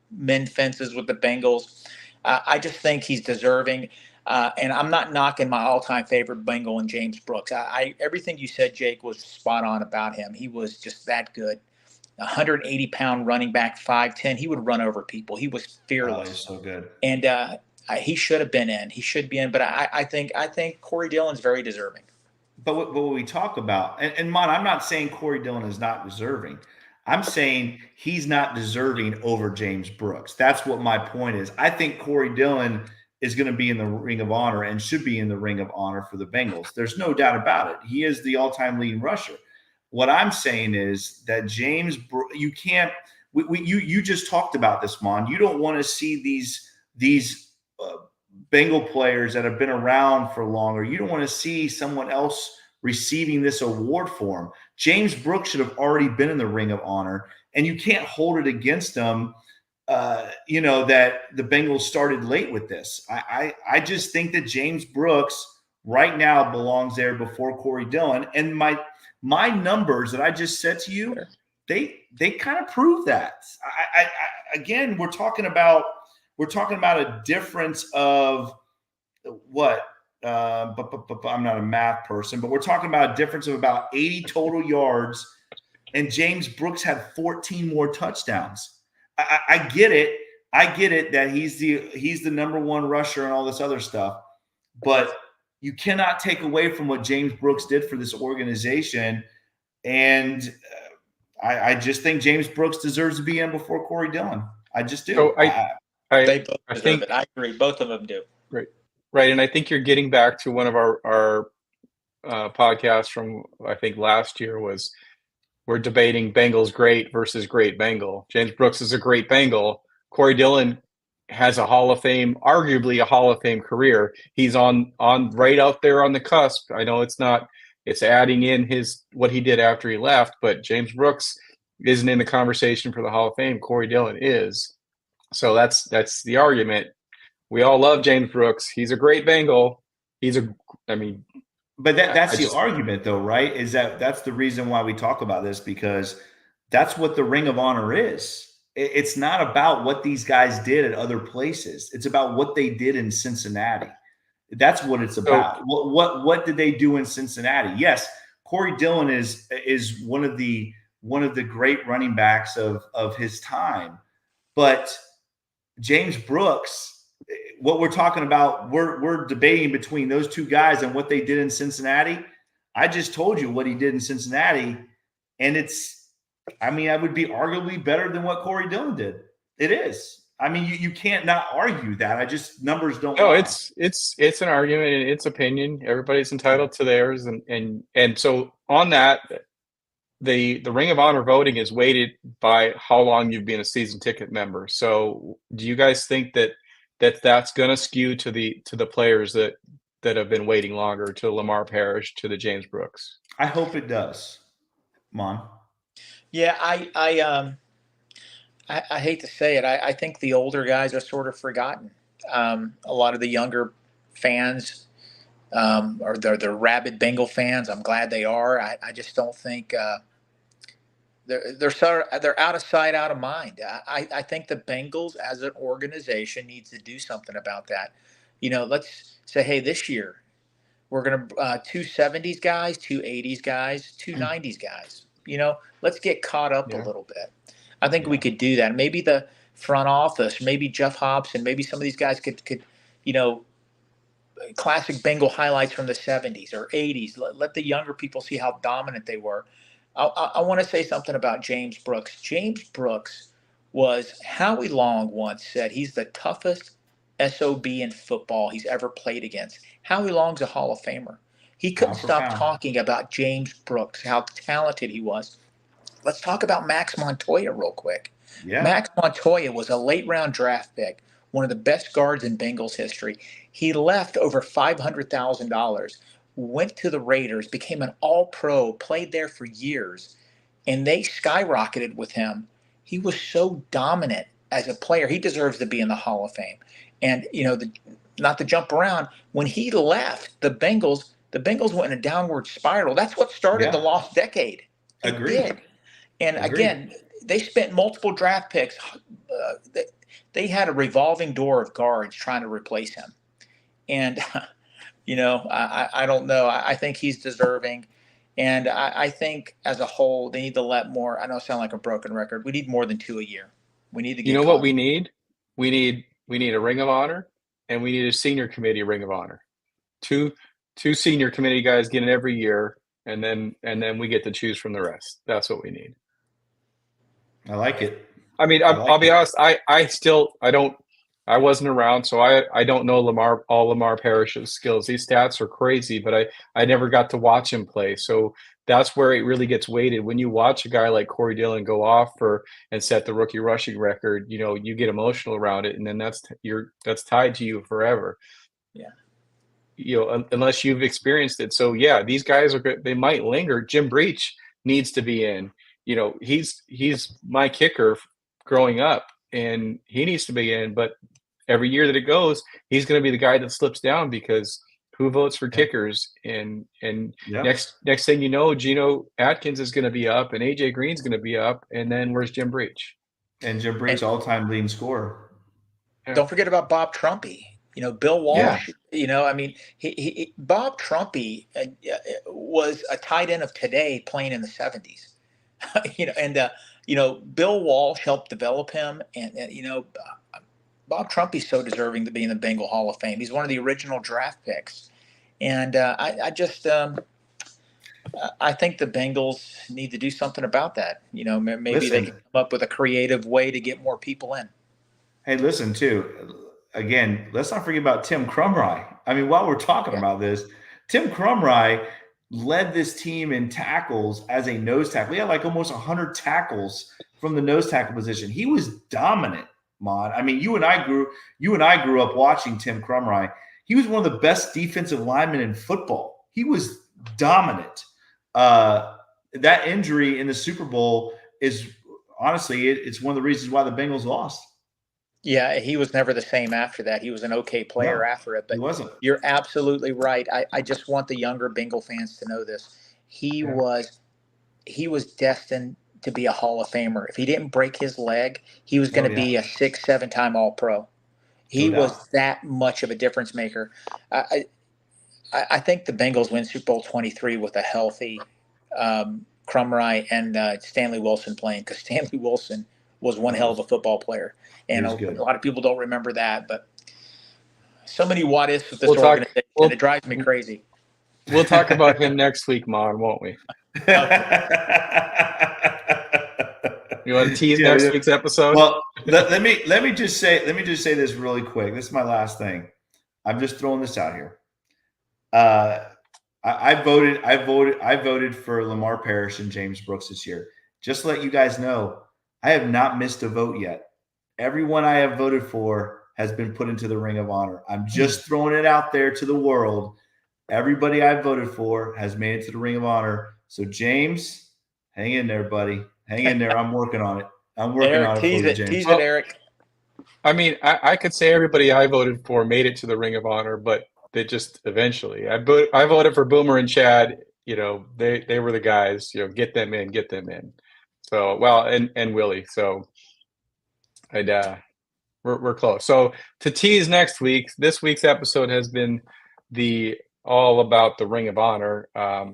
mend fences with the Bengals. I just think he's deserving. And I'm not knocking my all-time favorite Bengal and James Brooks. Everything you said, Jake, was spot on about him. He was just that good. 180-pound running back, 5'10". He would run over people. He was fearless. Oh, he's so good. And he should have been in. He should be in. But I think Corey Dillon's very deserving. But what we talk about, and Mon, I'm not saying Corey Dillon is not deserving. I'm saying he's not deserving over James Brooks. That's what my point is. I think Corey Dillon is going to be in the Ring of Honor and should be in the Ring of Honor for the Bengals. There's no doubt about it. He is the all-time leading rusher. What I'm saying is that James, you can't. You just talked about this, Mon. You don't want to see these Bengal players that have been around for longer. You don't want to see someone else receiving this award for him. James Brooks should have already been in the Ring of Honor, and you can't hold it against him. That the Bengals started late with this. I just think that James Brooks right now belongs there before Corey Dillon. And my numbers that I just said to you, they kind of prove that. Again, we're talking about a difference of what? I'm not a math person, but we're talking about a difference of about 80 total yards, and James Brooks had 14 more touchdowns. I get it. I get it that he's the number one rusher and all this other stuff, but you cannot take away from what James Brooks did for this organization. And I just think James Brooks deserves to be in before Corey Dillon. I just do. So they both deserve it. I agree. Both of them do. Right. And I think you're getting back to one of our podcasts from, I think, last year was we're debating Bengals great versus great Bengal. James Brooks is a great Bengal. Corey Dillon has arguably a Hall of Fame career. He's on right out there on the cusp. I know it's adding in what he did after he left, but James Brooks isn't in the conversation for the Hall of Fame. Corey Dillon is. So that's the argument. We all love James Brooks. He's a great Bengal. But that's the argument, though, right? Is that's the reason why we talk about this, because that's what the Ring of Honor is. It's not about what these guys did at other places. It's about what they did in Cincinnati. That's what it's about. What did they do in Cincinnati? Yes, Corey Dillon is one of the great running backs of his time, but James Brooks. What we're talking about, we're debating between those two guys and what they did in Cincinnati. I just told you what he did in Cincinnati, and I would be arguably better than what Corey Dillon did. It is. I mean, you can't not argue that. Numbers don't No, lie. it's an argument and it's opinion. Everybody's entitled to theirs, and so on that, the Ring of Honor voting is weighted by how long you've been a season ticket member. So, do you guys think that's going to skew to the players that have been waiting longer, to Lamar Parrish, to the James Brooks? I hope it does, Mon. Yeah, I hate to say it. I think the older guys are sort of forgotten. A lot of the younger fans, or they're rabid Bengal fans. I'm glad they are. I just don't think they're out of sight, out of mind. I think the Bengals as an organization needs to do something about that. Let's say, hey, this year we're going to two 70s guys, two 80s guys, two 90s guys. Let's get caught up a little bit. I think we could do that. Maybe the front office, maybe Jeff Hobson, maybe some of these guys could classic Bengal highlights from the 70s or 80s. Let the younger people see how dominant they were. I want to say something about James Brooks. James Brooks was, Howie Long once said, he's the toughest SOB in football he's ever played against. Howie Long's a Hall of Famer. He couldn't stop talking about James Brooks, how talented he was. Let's talk about Max Montoya real quick. Yeah. Max Montoya was a late round draft pick, one of the best guards in Bengals history. He left over $500,000, went to the Raiders, became an all-pro, played there for years, and they skyrocketed with him. He was so dominant as a player. He deserves to be in the Hall of Fame. And, not to jump around, when he left the Bengals went in a downward spiral. That's what started the lost decade. It did. And again, they spent multiple draft picks. They had a revolving door of guards trying to replace him. And, I don't know. I think he's deserving. And I think as a whole, they need to let more. I know I sound like a broken record. We need more than 2 a year. We need to get what we need? We need a Ring of Honor, and we need a senior committee Ring of Honor. Two senior committee guys get in every year, and then we get to choose from the rest. That's what we need. I like it. I mean, I'll be honest. I wasn't around, so I don't know Lamar Parrish's skills. These stats are crazy, but I never got to watch him play. So that's where it really gets weighted. When you watch a guy like Corey Dillon go off and set the rookie rushing record, you get emotional around it, and then that's tied to you forever. Yeah. Unless you've experienced it. So yeah, these guys are good. They might linger. Jim Breach needs to be in. He's my kicker growing up, and he needs to be in. But every year that it goes, he's going to be the guy that slips down, because who votes for kickers? And next thing you know, Geno Atkins is going to be up, and AJ Green's going to be up, and then where's Jim Breach? And Jim Breach, all-time leading scorer. Yeah. Don't forget about Bob Trumpy. Bill Walsh. Bob Trumpy was a tight end of today playing in the 70s. Bill Walsh helped develop him, and Bob Trumpy's so deserving to be in the Bengal Hall of Fame. He's one of the original draft picks, and I think the Bengals need to do something about that. Maybe they can come up with a creative way to get more people in. Hey, listen, too. Again, let's not forget about Tim Krumrie. I mean, while we're talking about this, Tim Krumrie led this team in tackles as a nose tackle. He had like almost 100 tackles from the nose tackle position. He was dominant, Mon. I mean, you and I grew up watching Tim Krumrie. He was one of the best defensive linemen in football. He was dominant. That injury in the Super Bowl is honestly, it's one of the reasons why the Bengals lost. Yeah, he was never the same after that. He was an okay player after it, but he wasn't. You're absolutely right. I just want the younger Bengal fans to know this. He was destined to be a Hall of Famer. If he didn't break his leg, he was going to be a 6, 7-time All-Pro. He was that much of a difference maker. I think the Bengals win Super Bowl 23 with a healthy Krumrie and Stanley Wilson playing, because Stanley Wilson was one hell of a football player. And a lot of people don't remember that, but so many what ifs with this organization. It drives me crazy. We'll talk about him next week, Mon, won't we? You want to tease next week's episode? Well, let me just say this really quick. This is my last thing. I'm just throwing this out here. I voted for Lamar Parrish and James Brooks this year. Just to let you guys know, I have not missed a vote yet. Everyone I have voted for has been put into the Ring of Honor. I'm just throwing it out there to the world. Everybody I voted for has made it to the Ring of Honor. So James, hang in there, buddy. Hang in there. I'm working on it. I'm working on it for you, James. Tease it, Eric. I mean, I could say everybody I voted for made it to the Ring of Honor, but they just eventually. I voted for Boomer and Chad. You know, they were the guys. You know, get them in. So and Willie. So, we're close. So to tease next week, this week's episode has been all about the Ring of Honor.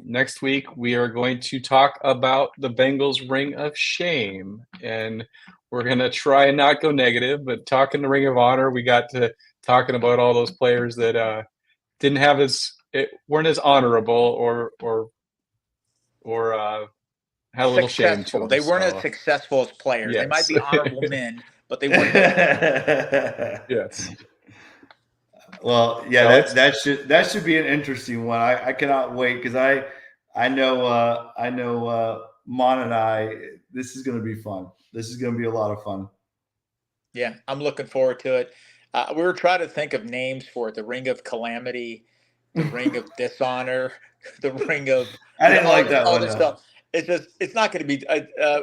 Next week we are going to talk about the Bengals Ring of Shame, and we're going to try and not go negative, but talking the Ring of Honor, we got to talking about all those players that weren't as honorable or had a little shame to them. They weren't as successful as players. Yes. They might be honorable men, but they weren't. Yes. Well, yeah, that should be an interesting one. I cannot wait because I know Mon and I. This is going to be fun. This is going to be a lot of fun. Yeah, I'm looking forward to it. We were trying to think of names for it: the Ring of Calamity, the Ring of Dishonor, the Ring of. I didn't like that one. Stuff. It's not going to be.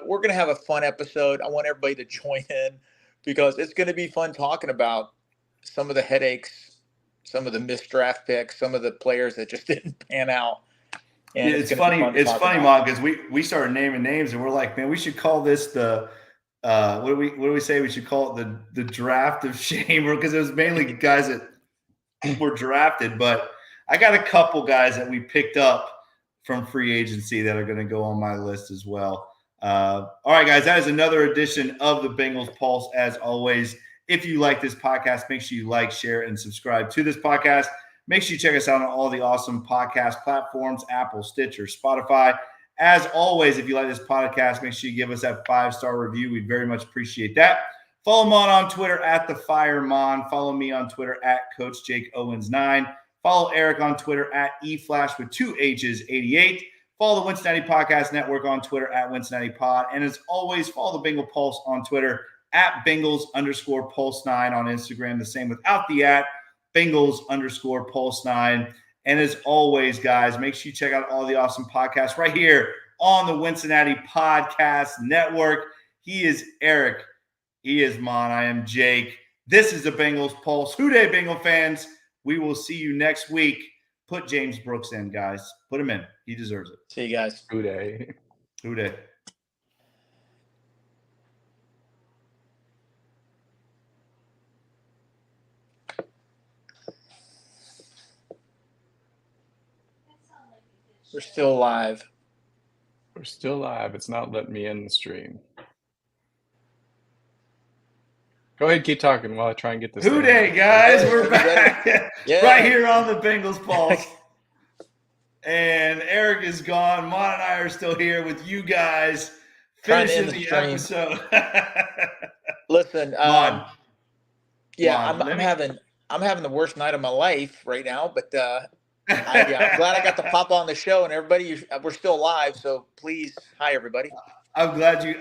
We're going to have a fun episode. I want everybody to join in because it's going to be fun talking about some of the headaches, some of the missed draft picks, some of the players that just didn't pan out. And it's funny. It's funny, Mom, because we started naming names and we're like, man, we should call this the what do we say? We should call it the draft of shame, because it was mainly guys that were drafted. But I got a couple guys that we picked up from free agency that are going to go on my list as well. All right, guys, that is another edition of the Bengals Pulse. As always, if you like this podcast, make sure you like, share, and subscribe to this podcast. Make sure you check us out on all the awesome podcast platforms, Apple, Stitcher, Spotify. As always, if you like this podcast, make sure you give us that 5-star review. We'd very much appreciate that. Follow Mon on Twitter at @TheFireMon. Follow me on Twitter at CoachJakeOwens9. Follow Eric on Twitter at eFlash with 2 H's 88. Follow the Cincinnati Podcast Network on Twitter at CincinnatiPod. And as always, follow the Bengal Pulse on Twitter at Bengals_Pulse9 on Instagram. The same without the @ Bengals_Pulse9. And as always, guys, make sure you check out all the awesome podcasts right here on the Cincinnati Podcast Network. He is Eric. He is Mon. I am Jake. This is the Bengals Pulse. Hooday, Bengal fans. We will see you next week. Put James Brooks in, guys. Put him in. He deserves it. See you guys. Hooday. Hooday. We're still live. We're still live. It's not letting me in the stream. Go ahead, keep talking while I try and get this. Hooday, guys. We're back. Yeah. Right here on the Bengals Pulse. And Eric is gone. Mon and I are still here with you guys. Finishing the episode. Listen, Mon, I'm having the worst night of my life right now, but I'm glad I got to pop on the show, and everybody, we're still live, so please, hi everybody. I'm glad you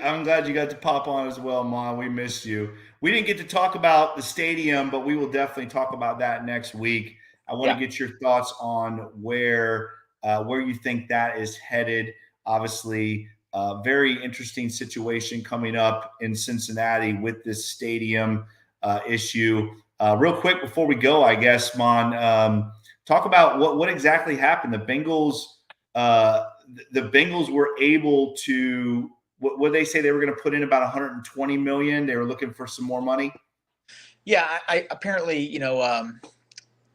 got to pop on as well, Mon. We missed you. We didn't get to talk about the stadium, but we will definitely talk about that next week. I want to get your thoughts on where you think that is headed. Obviously, very interesting situation coming up in Cincinnati with this stadium issue. Real quick before we go, I guess, Mon, talk about what exactly happened. The Bengals were able to. What they say they were going to put in about $120 million. They were looking for some more money. Yeah, I apparently,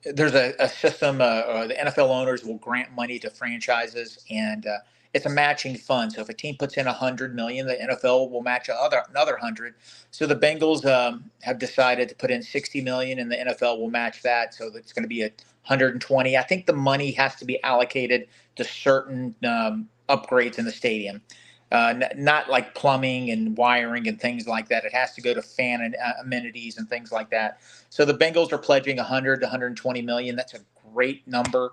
there's a system. The NFL owners will grant money to franchises, and it's a matching fund. So if a team puts in $100 million, the NFL will match another 100. So the Bengals have decided to put in $60 million, and the NFL will match that. So it's going to be 120. I think the money has to be allocated to certain upgrades in the stadium. Not like plumbing and wiring and things like that. It has to go to fan and amenities and things like that. So the Bengals are pledging 100 to 120 million. That's a great number.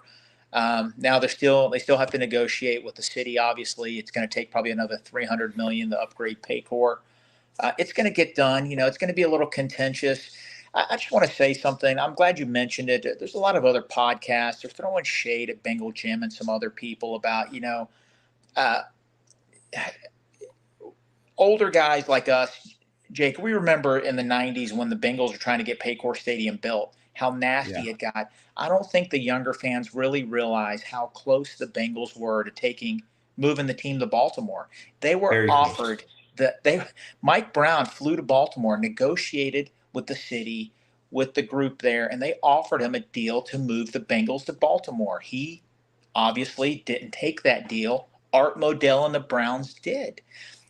Now they still have to negotiate with the city. Obviously, it's going to take probably another 300 million to upgrade Paycor. It's going to get done. It's going to be a little contentious. I just want to say something. I'm glad you mentioned it. There's a lot of other podcasts. They're throwing shade at Bengal Jim and some other people about, older guys like us. Jake, we remember in the 90s when the Bengals were trying to get Paycor Stadium built, how nasty it got. I don't think the younger fans really realize how close the Bengals were to moving the team to Baltimore. They were Very offered Mike Brown flew to Baltimore, negotiated with the city, with the group there, and they offered him a deal to move the Bengals to Baltimore. He obviously didn't take that deal. Art Modell and the Browns did.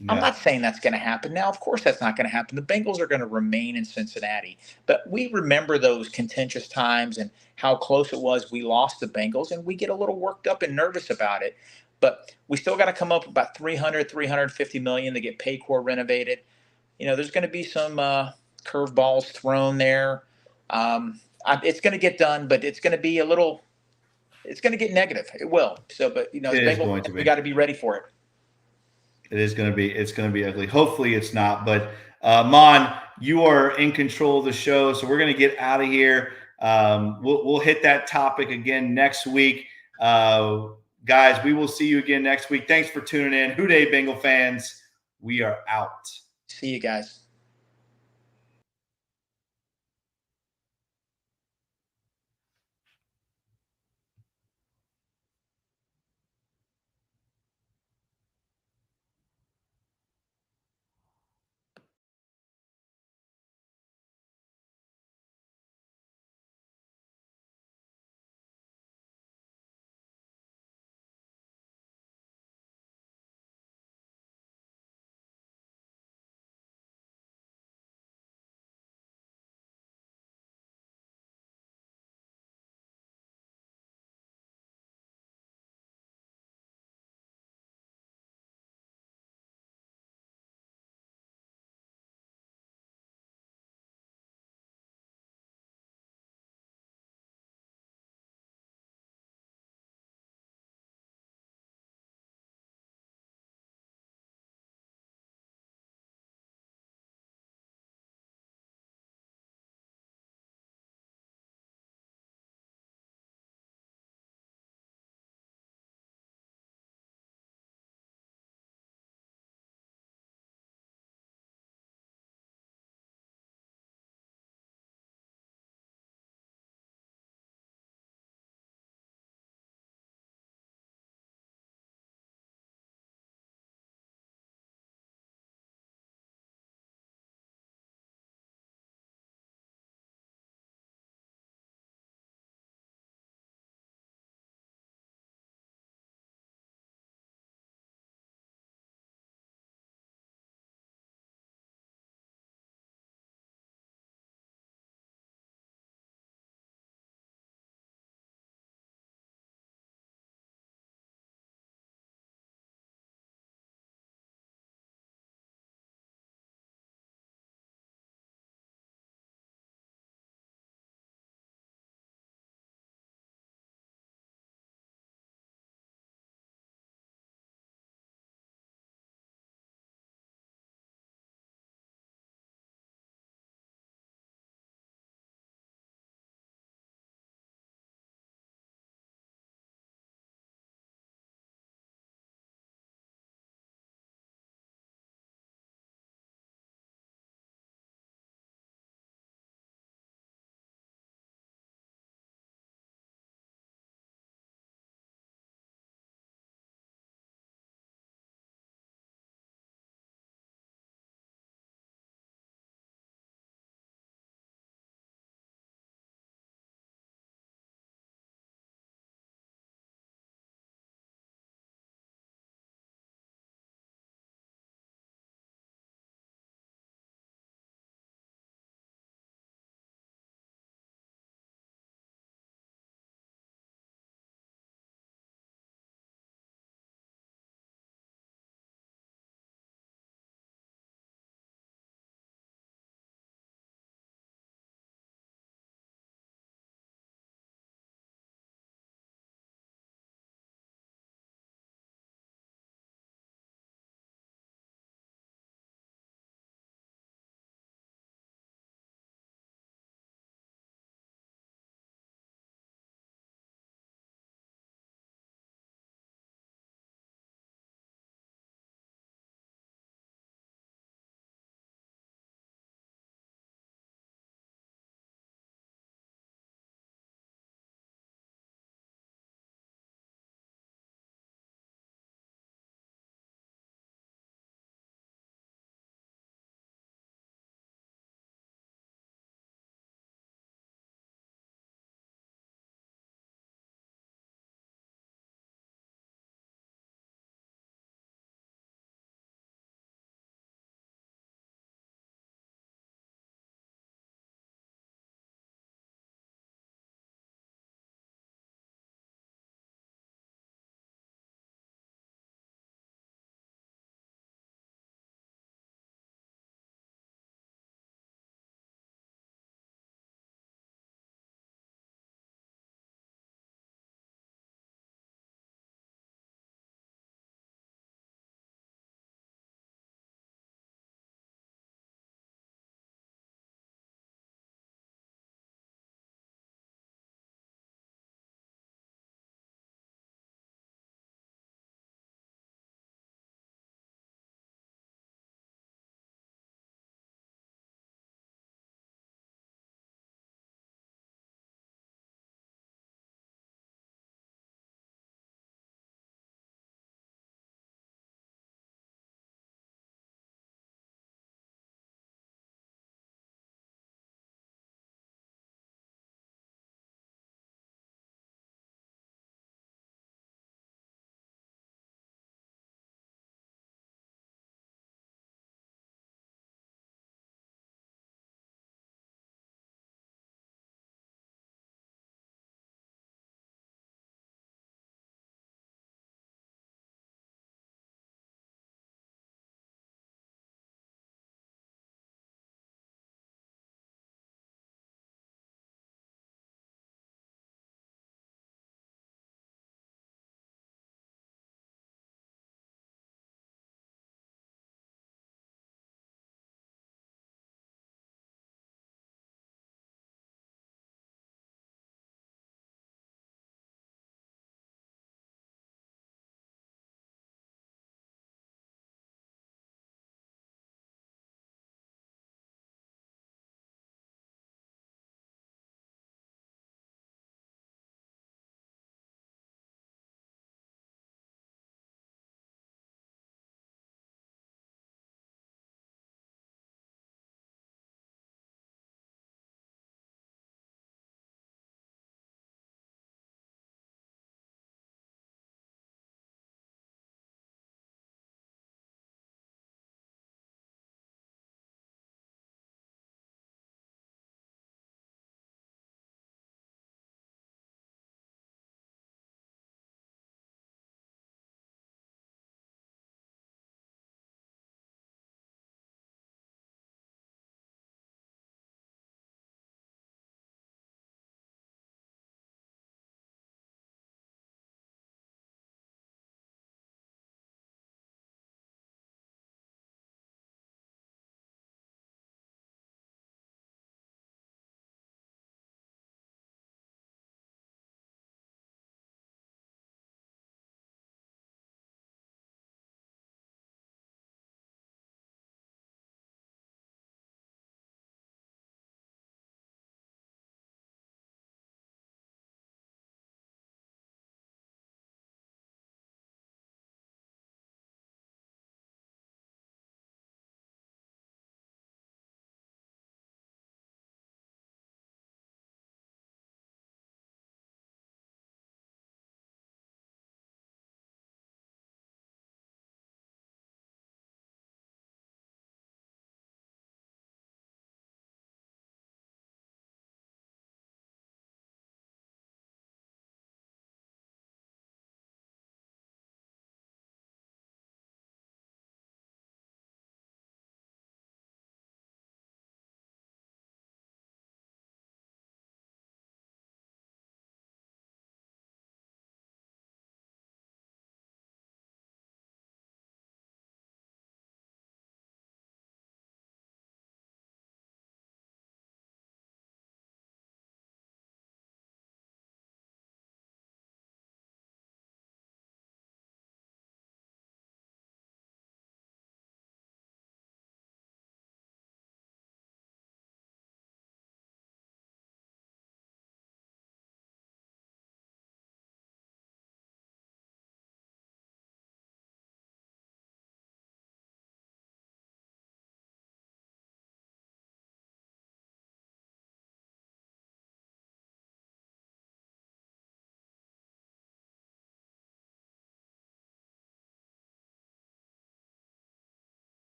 Yeah. I'm not saying that's going to happen now. Of course, that's not going to happen. The Bengals are going to remain in Cincinnati. But we remember those contentious times and how close it was. We lost the Bengals, and we get a little worked up and nervous about it. But we still got to come up with about 350 million to get Paycor renovated. There's going to be some curveballs thrown there. It's going to get done, but it's going to be it's going to get negative. It will. So, but Bengals, we got to be ready for it. It's going to be ugly. Hopefully it's not, but Mon, you are in control of the show. So we're going to get out of here. We'll hit that topic again next week. Guys, we will see you again next week. Thanks for tuning in. Hoo Day, Bengal fans. We are out. See you guys.